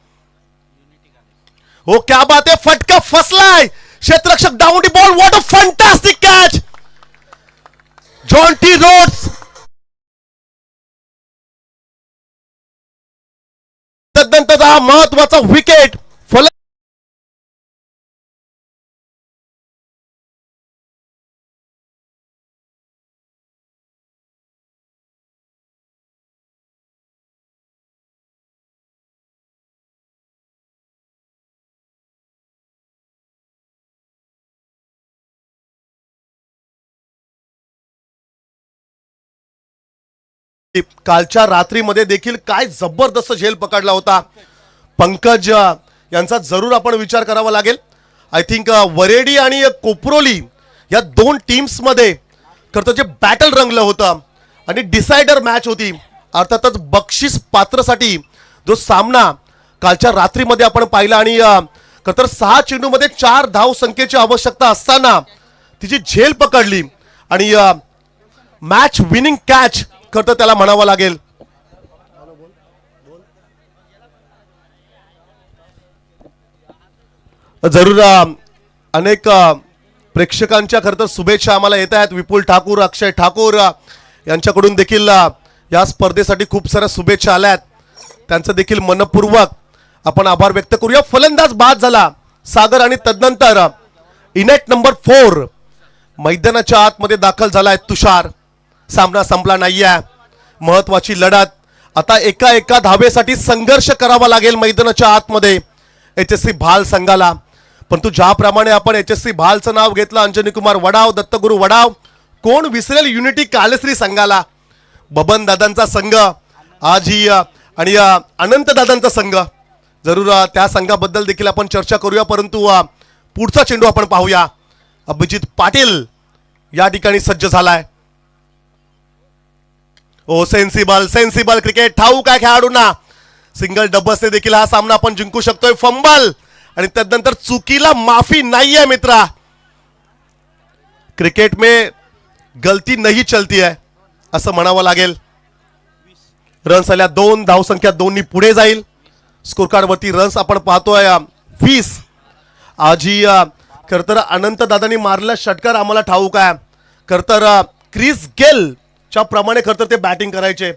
हो, क्या बात आहे, फटका फसलाय, क्षेत्ररक्षक down the ball, what a fantastic catch, Jonty Rhodes. तदनंतर हा महत्वाचा विकेट कालच्या रात्रीमध्ये देखील काय जबरदस्त झेल पकडला होता. पंकज यांचा जरूर आपण विचार करावा लागेल. आय थिंक वरेडी आणि कोपरोली या 2 टीम्स मध्ये खरं जे बॅटल रंगलं होतं आणि डिसायडर मॅच होती. अर्थातच बक्षीस पात्रसाठी जो सामना कालच्या रात्रीमध्ये आपण पाहिला आणि खरं तर 6 चेंडूमध्ये 4 धाव संख्येची आवश्यकता असताना तिची झेल पकडली आणि मॅच विनिंग कॅच खरं तर त्याला म्हणावं लागेल. जरूर अनेक प्रेक्षकांच्या खरं तर शुभेच्छा आम्हाला येत आहेत. विपुल ठाकूर, अक्षय ठाकूर यांच्याकडून देखील या स्पर्धेसाठी खूप साऱ्या शुभेच्छा आल्या आहेत. त्यांचं देखील मनपूर्वक आपण आभार व्यक्त करूया. फलंदाज बाद झाला, सागर आणि तदनंतर इनेट नंबर 4 मैदानाच्या आतमध्ये दाखल झालाय तुषार. सामना संपला नाहीये, महत्वाची लढत आता एका धावेसाठी संघर्ष करावा लागेल मैदानाच्या आतमध्ये HSC भाल संघाला. परंतु ज्याप्रमाणे आपण HSC भालचं नाव घेतलं, अंजनी कुमार वडाव, दत्तगुरु वडाव, कोण विसरेल युनिटी कालेश्री संघाला. बबन दादांचा संघ आज ही आणि अनंत दादांचा संघ, जरूर त्या संघाबद्दल देखील आपण चर्चा करूया. परंतु पुढचा चेंडू आपण पाहूया. अभिजित पाटील या ठिकाणी सज्ज झालाय. ओ सेन्सिबल क्रिकेट ठाऊक आहे खेळाडूंना. सिंगल डबल्सने देखील हा सामना आपण जिंकू शकतोय. फंबल आणि त्यानंतर चुकीला माफी नाहीये मित्रा. क्रिकेट में गलती नहीं चलती है असं म्हणावं लागेल. रन्स आल्या 2, धावसंख्या 2 पुढे जाईल. स्कोर कार्ड वरती रन्स आपण पाहतोय 20. आजी खरतर अनंत दादांनी मारलेला षटकार आम्हाला ठाऊक आहे. खरतर क्रिस गेल च्या प्रमाणे खरतर ते बॅटिंग करायचे.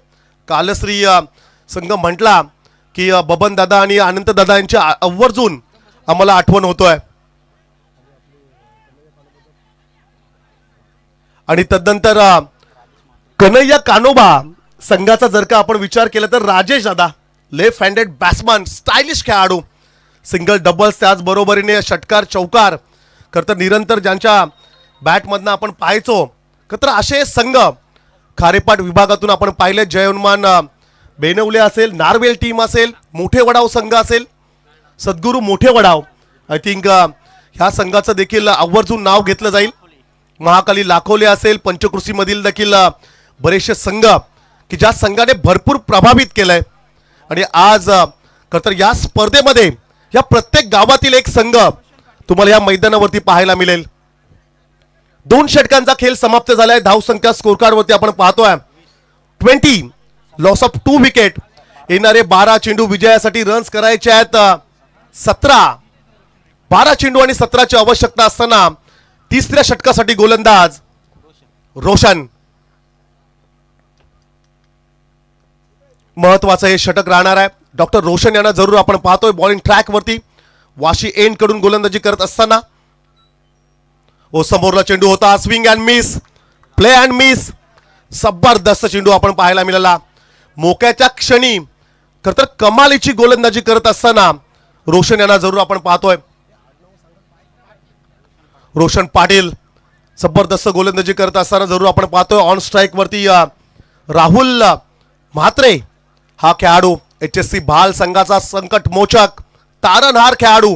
कालश्री संघ म्हटला की बबन दादा आणि अनंत दादा यांची आवर्जून आम्हाला आठवण होतोय. आणि तदनंतर कन्हैया कानोबा संघाचा जर का आपण विचार केला तर राजेश दादा लेफ्ट हँडेड बॅट्समन, स्टायलिश खेळाडू, सिंगल डबल्स त्याचबरोबरीने षटकार चौकार खरतर निरंतर ज्यांच्या बॅटमधनं आपण पाहायचो. खरतर असे संघ खारेपाट विभागातून आपण पाहिले. जयोन्मान बेनवले असेल, नार्वेल टीम असेल, मोठे वडाव संघ असेल, सद्गुरू मोठे वडाव, आय थिंक ह्या संघाचं देखील आवर्जून नाव घेतलं जाईल. महाकाली लाखोले असेल, पंचकृषीमधील देखील बरेचसे संघ की ज्या संघाने भरपूर प्रभावित केलंय. आणि आज खरतर या स्पर्धेमध्ये या प्रत्येक गावातील एक संघ तुम्हाला या मैदानावरती पाहायला मिळेल. 2 षटकांचा खेळ समाप्त झालाय. धावसंख्या स्कोर कार्ड वरती आपण पाहतोय 20, लॉस ऑफ 2 विकेट. येणारे 12 चेंडू विजयासाठी रन्स करायचे आहेत 17. 12 चेंडू आणि 17ची आवश्यकता असताना तिसऱ्या षटकासाठी गोलंदाज रोशन. महत्वाचं हे षटक राहणार आहे. डॉक्टर रोशन यांना जरूर आपण पाहतोय बॉलिंग ट्रॅक वरती वाशी एंड कडून गोलंदाजी करत असताना. ओ समोरला चेंडू होता, swing and miss, play and miss. जबरदस्त चेंडू आपण पाहायला मिळाला. मोक्याच्या क्षणी खरतर कमालीची गोलंदाजी करत असताना रोशन यांना जरूर आपण पाहतोय. रोशन पाटील जबरदस्त गोलंदाजी करत असताना जरूर आपण पाहतोय. ऑन स्ट्राईक वरती राहुल म्हात्रे हा खेळाडू HSC भाल संघाचा संकट मोचक तारणहार खेळाडू.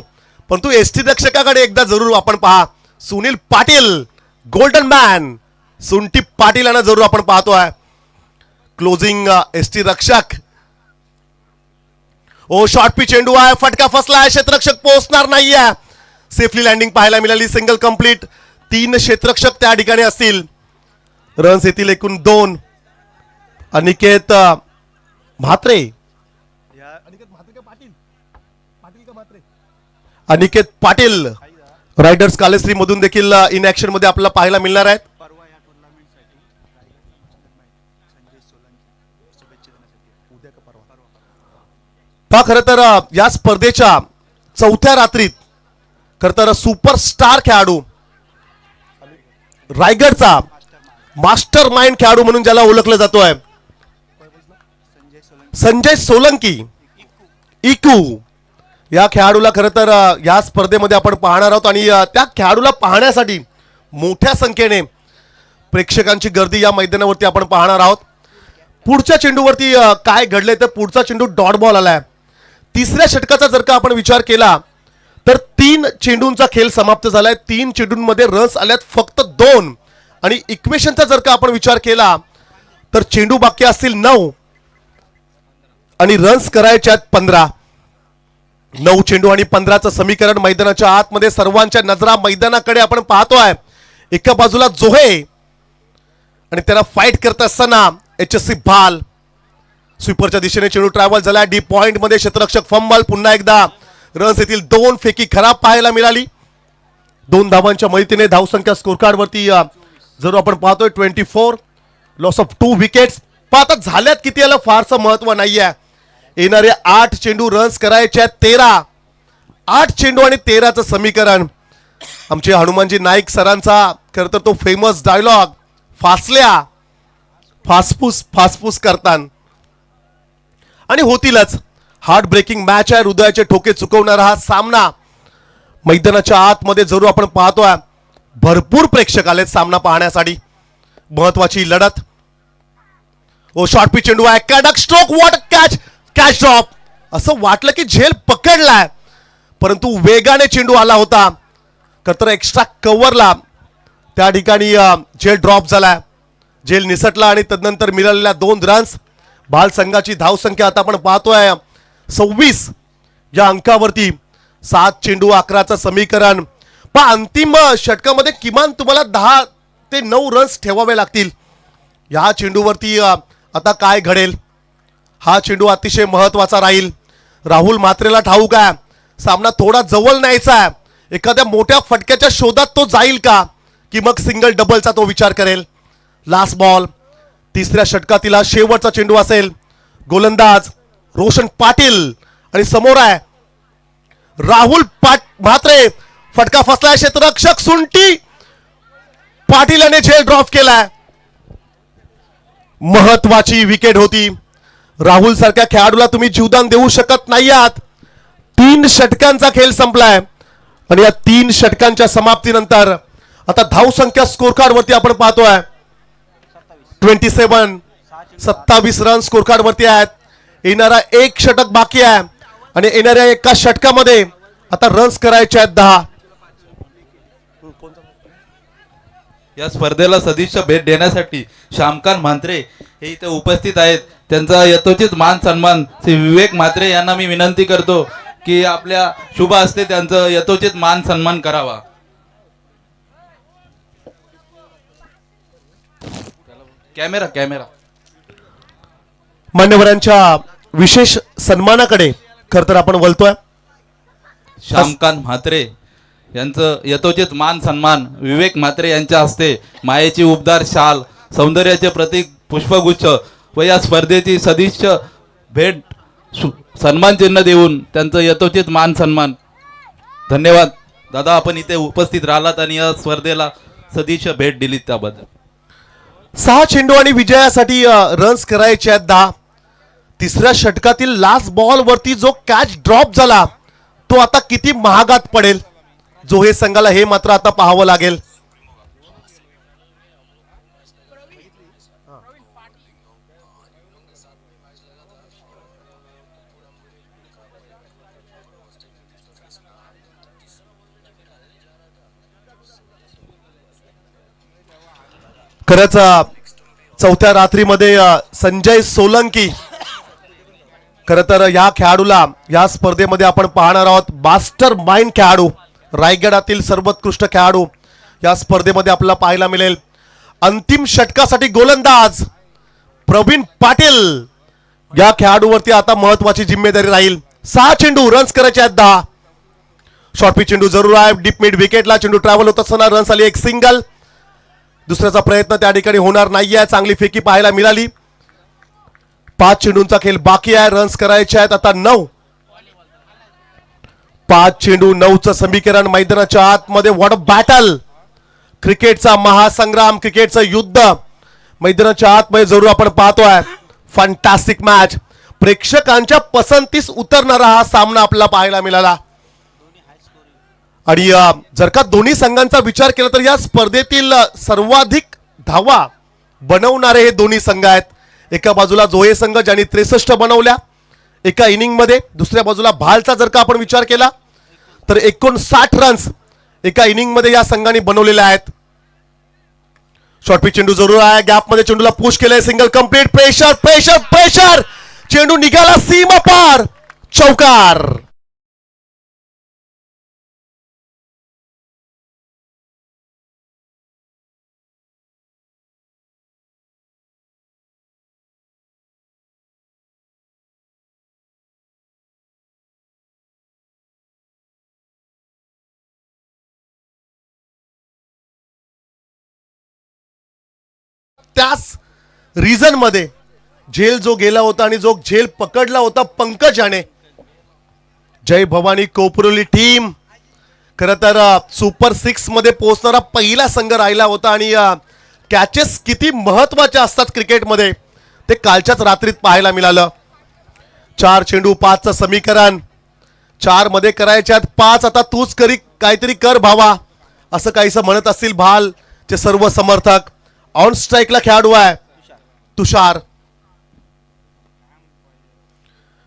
परंतु एसटी रक्षकाकडे एकदा जरूर आपण पहा. सुनील पाटील गोल्डन मॅन, सुंटी पाटील यांना जरूर आपण पाहतोय. क्लोजिंग एसटी रक्षक. ओ शॉर्ट पी चेंडू आहे, फटका फसलाय, क्षेत्ररक्षक पोहोचणार नाहीये. सेफली लँडिंग पाहायला मिळाली. Single complete. 3 क्षेत्ररक्षक त्या ठिकाणी असतील. रन्स येतील एकूण 2. अनिकेत म्हात्रे, अनिकेत पाटील रायडर्स कालेश्री मधून देखील इन ऍक्शन मध्ये आपल्याला पाहायला मिळणार आहेत. पहा खरं तर या स्पर्धेच्या 4थ्या रात्रीत खरं तर सुपरस्टार खेळाडू, रायगडचा मास्टर माइंड खेळाडू म्हणून ज्याला ओळखलं जातोय संजय सोलंकी इकू, या खेळाडूला खरं तर या स्पर्धेमध्ये आपण पाहणार आहोत. आणि त्या खेळाडूला पाहण्यासाठी मोठ्या संख्येने प्रेक्षकांची गर्दी या मैदानावरती आपण पाहणार आहोत. पुढच्या चेंडूवरती काय घडले तर पुढचा चेंडू डॉट बॉल आलाय. तिसऱ्या षटकाचा जर का आपण विचार केला तर 3 चेंडूंचा खेळ समाप्त झालाय. 3 चेंडूंमध्ये रन्स आल्यात फक्त 2. आणि इक्वेशनचा जर का आपण विचार केला तर चेंडू बाकी असतील 9 आणि रन्स करायचे आहेत 15. 9 चेंडू आणि 15चं समीकरण मैदानाच्या आतमध्ये सर्वांच्या नजरा मैदानाकडे आपण पाहतोय. एका बाजूला जोहे आणि त्याला फाईट करत असताना HSC भाल. स्वीपरच्या दिशेने चेंडू ट्रॅव्हल झाला डीप पॉइंट मध्ये. क्षेत्ररक्षक फंबल. पुन्हा एकदा रन्स येतील 2. फेकी खराब पाहायला मिळाली. 2 धावांच्या मदतीने धावसंख्या स्कोर कार्ड वरती जर आपण पाहतोय 24, लॉस ऑफ 2 विकेट्स. आता झाल्यात किती याला फारसं महत्व नाहीये. येणारे 8 चेंडू रन्स करायचे आहेत 13. 8 चेंडू आणि 13चं समीकरण. आमचे हनुमानजी नाईक सरांचा खरं तर तो फेमस डायलॉग, फासल्या फासफूस फासफूस करतान. आणि होतीलच. हार्ट ब्रेकिंग मॅच आहे. हृदयाचे ठोके चुकवणारा हा सामना मैदानाच्या आतमध्ये जरूर आपण पाहतोय. भरपूर प्रेक्षक आलेत सामना पाहण्यासाठी. महत्वाची लढत. ओ शॉर्ट पिच चेंडू आहे. कडक stroke. What catch. Catch drop. असं वाटलं की झेल पकडलाय, परंतु वेगाने चेंडू आला होता. तर एक्स्ट्रा कव्हरला त्या ठिकाणी झेल ड्रॉप झालाय. झेल निसटला आणि तदनंतर मिळालेल्या 2 रन्स. बाल संघाची धावसंख्या आता आपण पाहतोय 26 या अंकावरती. 7 चेंडू 11चं समीकरण. पण अंतिम षटकामध्ये किमान तुम्हाला 10 ते 9 रन्स ठेवावे लागतील. या चेंडूवरती आता काय घडेल. हा चेंडू अतिशय महत्वाचा राहील. राहुल म्हात्रेला ठाऊक आहे सामना थोडा जवळ न्यायचा आहे. एखाद्या मोठ्या फटक्याच्या शोधात तो जाईल का, की मग सिंगल डबलचा तो विचार करेल. Last ball. तिसऱ्या षटकातील शेवटचा चेंडू असेल. गोलंदाज रोशन पाटील आणि समोर आहे राहुल म्हात्रे. फटका फसलाय. क्षेत्ररक्षक सुंटी. पाटील याने झेल ड्रॉप केलाय. महत्वाची विकेट होती. राहुल सारख्या खेळाडूला तुम्ही जीवदान देऊ शकत नाही आहात. 3 षटकांचा खेळ संपलाय आणि या 3 षटकांच्या समाप्तीनंतर आता धावसंख्या स्कोर कार्ड वरती आपण पाहतोय 27 रन स्कोर कार्ड वरती आहेत. येणारा 1 षटक बाकी आहे आणि येणाऱ्या एका षटकामध्ये आता रन्स करायचे आहेत 10. या स्पर्धेला सदिच्छा भेट देण्यासाठी श्यामकांत म्हात्रे हे इथे उपस्थित आहेत. त्यांचा यथोचित मान सन्मान श्री विवेक म्हात्रे यांना मी विनंती करतो की आपल्या शुभ हस्ते त्यांचं यथोचित मान सन्मान करावा. कॅमेरा. मान्यवरांच्या विशेष सन्मानाकडे खर तर आपण बोलतोय. श्यामकांत म्हात्रे यांचं यथोचित मान सन्मान विवेक म्हात्रे यांच्या हस्ते मायेची उबदार शाल, सौंदर्याचे प्रतीक पुष्पगुच्छ व या स्पर्धेची सदिच्छा भेट सन्मान चिन्ह देऊन त्यांचं यथोचित मान सन्मान. धन्यवाद दादा, आपण इथे उपस्थित राहिलात आणि या स्पर्धेला सदिच्छा भेट दिलीत त्याबद्दल. 6 चेंडू आणि विजयासाठी रन्स करायचे आहेत 10. तिसऱ्या षटकातील लास्ट बॉल वरती जो कॅच ड्रॉप झाला तो आता किती महागात पडेल, जो हे संघाला हे मात्र आता पाहावं लागेल. खरंच चौथ्या रात्रीमध्ये संजय सोलंकी खरं तर या खेळाडूला या स्पर्धेमध्ये आपण पाहणार आहोत. मास्टर माइंड खेळाडू, रायगडातील सर्वोत्कृष्ट खेळाडू या स्पर्धेमध्ये आपल्याला पाहायला मिळेल. अंतिम षटकासाठी गोलंदाज प्रवीण पाटील या खेळाडूवरती आता महत्वाची जिम्मेदारी राहील. 6 चेंडू रन्स करायचे आहेत 10. शॉर्ट पिच चेंडू जरूर आहे. डीप मिड विकेटला चेंडू ट्रॅव्हल होत असताना रन्स आली. 1 सिंगल. दुसऱ्याचा प्रयत्न त्या ठिकाणी होणार नाहीये. चांगली फेकी पाहायला मिळाली. 5 चेंडूंचा खेळ बाकी आहे. रन्स करायचे आहेत आता 9. 5 चेंडू 9चं समीकरण. मैदानाच्या आतमध्ये व्हॉट अ बॅटल. क्रिकेटचा महासंग्राम, क्रिकेटचं युद्ध मैदानाच्या आतमध्ये जरूर आपण पाहतोय. Fantastic match. प्रेक्षकांच्या पसंतीस उतरणारा हा सामना आपल्याला पाहायला मिळाला. आणि जर का दोन्ही संघांचा विचार केला तर या स्पर्धेतील सर्वाधिक धावा बनवणारे हे दोन्ही संघ आहेत. एका बाजूला जोहे संघ ज्यांनी 63 बनवल्या एका इनिंग मध्ये. दुसऱ्या बाजूला भालचा जर का आपण विचार केला तर 59 रन्स एका इनिंग मध्ये या संघाने बनवलेले आहेत. शॉर्ट पिच चेंडू जरूर आहे. गॅप मध्ये चेंडूला पुश केलंय. Single complete. Pressure pressure pressure. चेंडू निघाला सीमा पार. चौकार. त्याच रिझन मध्ये झेल जो गेला होता आणि जो झेल पकडला होता पंकज याने, जय भवानी कोपरोली टीम खरं तर सुपर 6 मध्ये पोहोचणारा पहिला संघ राहिला होता आणि कॅचेस किती महत्वाचे असतात क्रिकेटमध्ये ते कालच्याच रात्रीत पाहायला मिळालं. 4 चेंडू 5चं समीकरण, 4 मध्ये करायच्यात 5, आता तूच काहीतरी कर भावा असं काहीसं म्हणत असतील भालचे सर्व समर्थक. ऑन स्ट्राईकला खेळाडू आहे तुषार.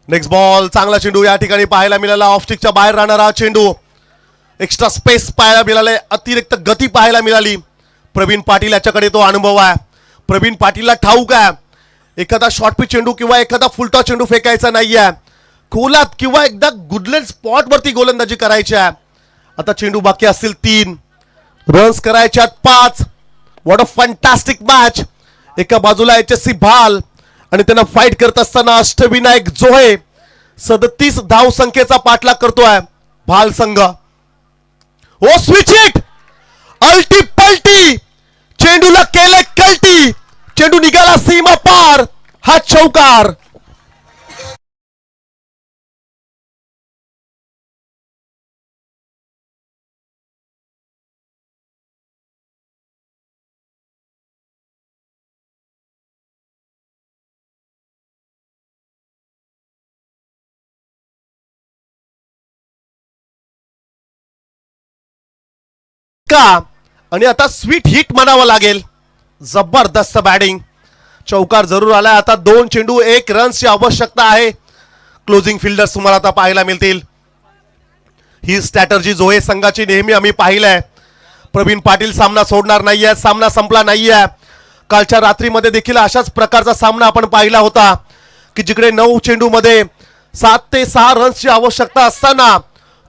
नेक्स्ट बॉल, चांगला चेंडू या ठिकाणी पाहायला मिळाला. ऑफ स्टिकच्या बाहेर राहणारा चेंडू, एक्स्ट्रा स्पेस पाहायला मिळाले, अतिरिक्त गती पाहायला मिळाली. प्रवीण पाटील याच्याकडे तो अनुभव आहे. प्रवीण पाटीलला ठाऊक आहे एखादा शॉर्ट पिच चेंडू किंवा एखादा फुलटॉस चेंडू फेकायचा नाहीये, खोलात किंवा एकदा गुडलेट स्पॉट वरती गोलंदाजी करायची आहे. आता चेंडू बाकी असतील 3, रन्स करायच्यात 5. What a fantastic match. एका बाजूला HSC भाल आणि त्यांना फाईट करत असताना अष्टविनायक जोहे 37 धाव संख्येचा पाठलाग करतोय भाल संघ. ओ स्विच इट, अल्टी पलटी, चेंडूला केले कल्टी, चेंडू निघाला सीमा पार, हा चौकार. आणि आता स्वीट हिट म्हणावं लागेल. जबरदस्त बॅटिंग, चौकार जरूर आलाय. आता 2 चेंडू 1 रन्सची आवश्यकता आहे. क्लोजिंग फिल्डर्स तुम्हाला आता पाहायला मिळतील. ही स्ट्रॅटर्जी जोहे संघाची नेहमी आम्ही पाहिलंय. प्रवीण पाटील सामना सोडणार नाहीये, सामना संपला नाहीये. कालच्या रात्रीमध्ये देखील अशाच प्रकारचा सामना आपण पाहिला होता की जिकडे 9 चेंडू मध्ये 7 ते 6 रन्सची आवश्यकता असताना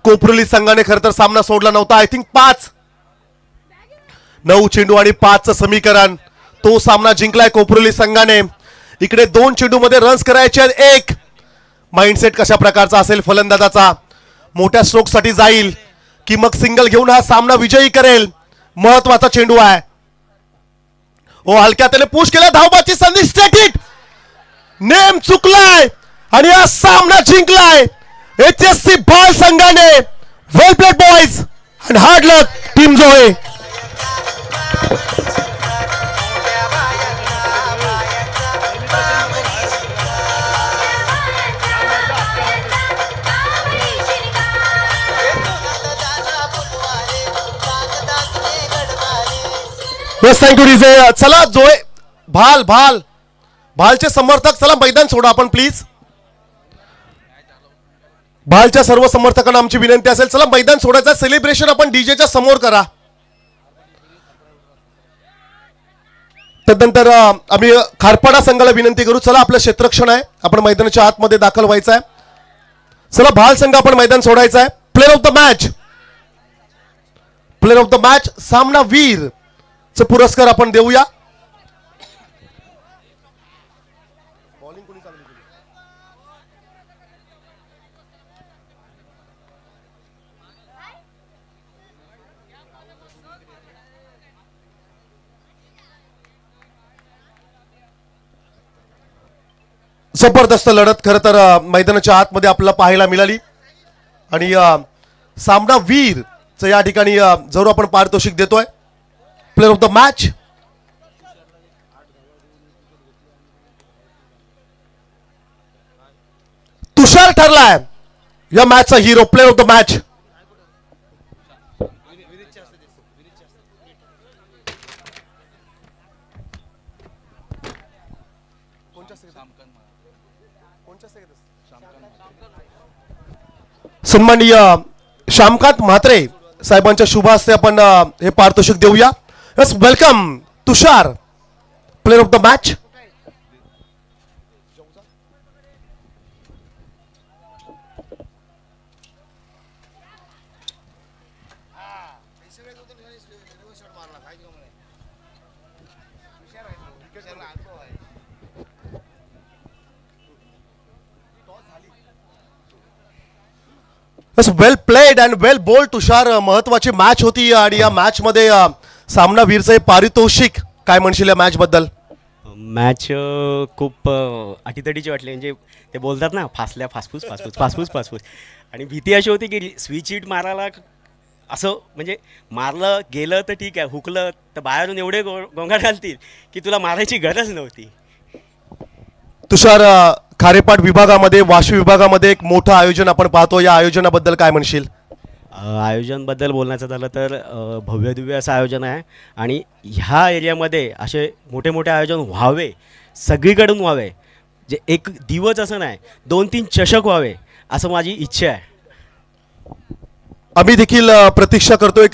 कोपरोली संघाने खरं तर सामना सोडला नव्हता. आय थिंक 9 चेंडू आणि 5चं समीकरण, तो सामना जिंकलाय कोपरोली संघाने. इकडे 2 चेंडू मध्ये रन्स करायचे आहेत 1. माइंडसेट कशा प्रकारचा असेल फलंदाजाचा, मोठ्या स्ट्रोक साठी जाईल की मग सिंगल घेऊन हा सामना विजयी करेल, महत्वाचा चेंडू आहे. ओ हलक्या त्याने पुश केला, धावबाची संधी, स्टेट हिट, नेम चुकलाय आणि हा सामना जिंकलाय HSC भाल संघाने. Well played boys and hard luck team Johe. Yes thank you DJ. चला जोहे भालचे समर्थक चला मैदान सोडा आपण प्लीज. भालच्या सर्व समर्थकांना आमची विनंती असेल, चला मैदान सोडायचं. सेलिब्रेशन आपण डीजेच्या समोर करा. त्यानंतर आम्ही खारपाडा संघाला विनंती करू, चला आपलं क्षेत्ररक्षण आहे, आपण मैदानाच्या आतमध्ये दाखल व्हायचं आहे. चला भाल संघ आपण मैदान सोडायचं आहे. प्लेअर ऑफ द मॅच सामना वीर चा पुरस्कार आपण देऊया. जबरदस्त लढत खरं तर मैदानाच्या आतमध्ये आपल्याला पाहायला मिळाली आणि सामना वीर च या ठिकाणी जरूर आपण पारितोषिक देतोय. Player of the match Tushar ठरलाय या मॅचचा hero. Player of the match सन्माननीय श्यामकांत म्हात्रे साहेबांच्या शुभ हस्ते आपण हे पारितोषिक देऊया. Yes welcome Tushar, player of the match. Well played and well bowled Tushar. महत्वाची मॅच होती आणि या मॅच मध्ये सामना वीरचं पारितोषिक काय म्हणशील या मॅच बद्दल? मॅच खूप अटीतटीची वाटली. म्हणजे ते बोलतात ना, फासल्या फासफूस फासफूस फासफूस फासफूस. आणि भीती अशी होती की स्विच हिट मारायला असं, म्हणजे मारलं गेलं तर ठीक आहे, हुकलं तर बाहेरून एवढे गोंगाट घालतील की तुला मारायची गरज नव्हती. तुषार, खारेपाट विभागामध्ये, वाशी विभागामध्ये एक मोठं आयोजन आपण पाहतो. या आयोजनाबद्दल काय म्हणशील? आयोजनबद्दल बोलण्याचं झालं तर भव्य दिव्य असं आयोजन आहे. आणि ह्या एरियामध्ये असे मोठे मोठे आयोजन व्हावे, सगळीकडून व्हावे. जे एक दिवस असं नाही, 2-3 चषक व्हावे असं माझी इच्छा आहे. आम्ही देखील प्रतीक्षा करतोय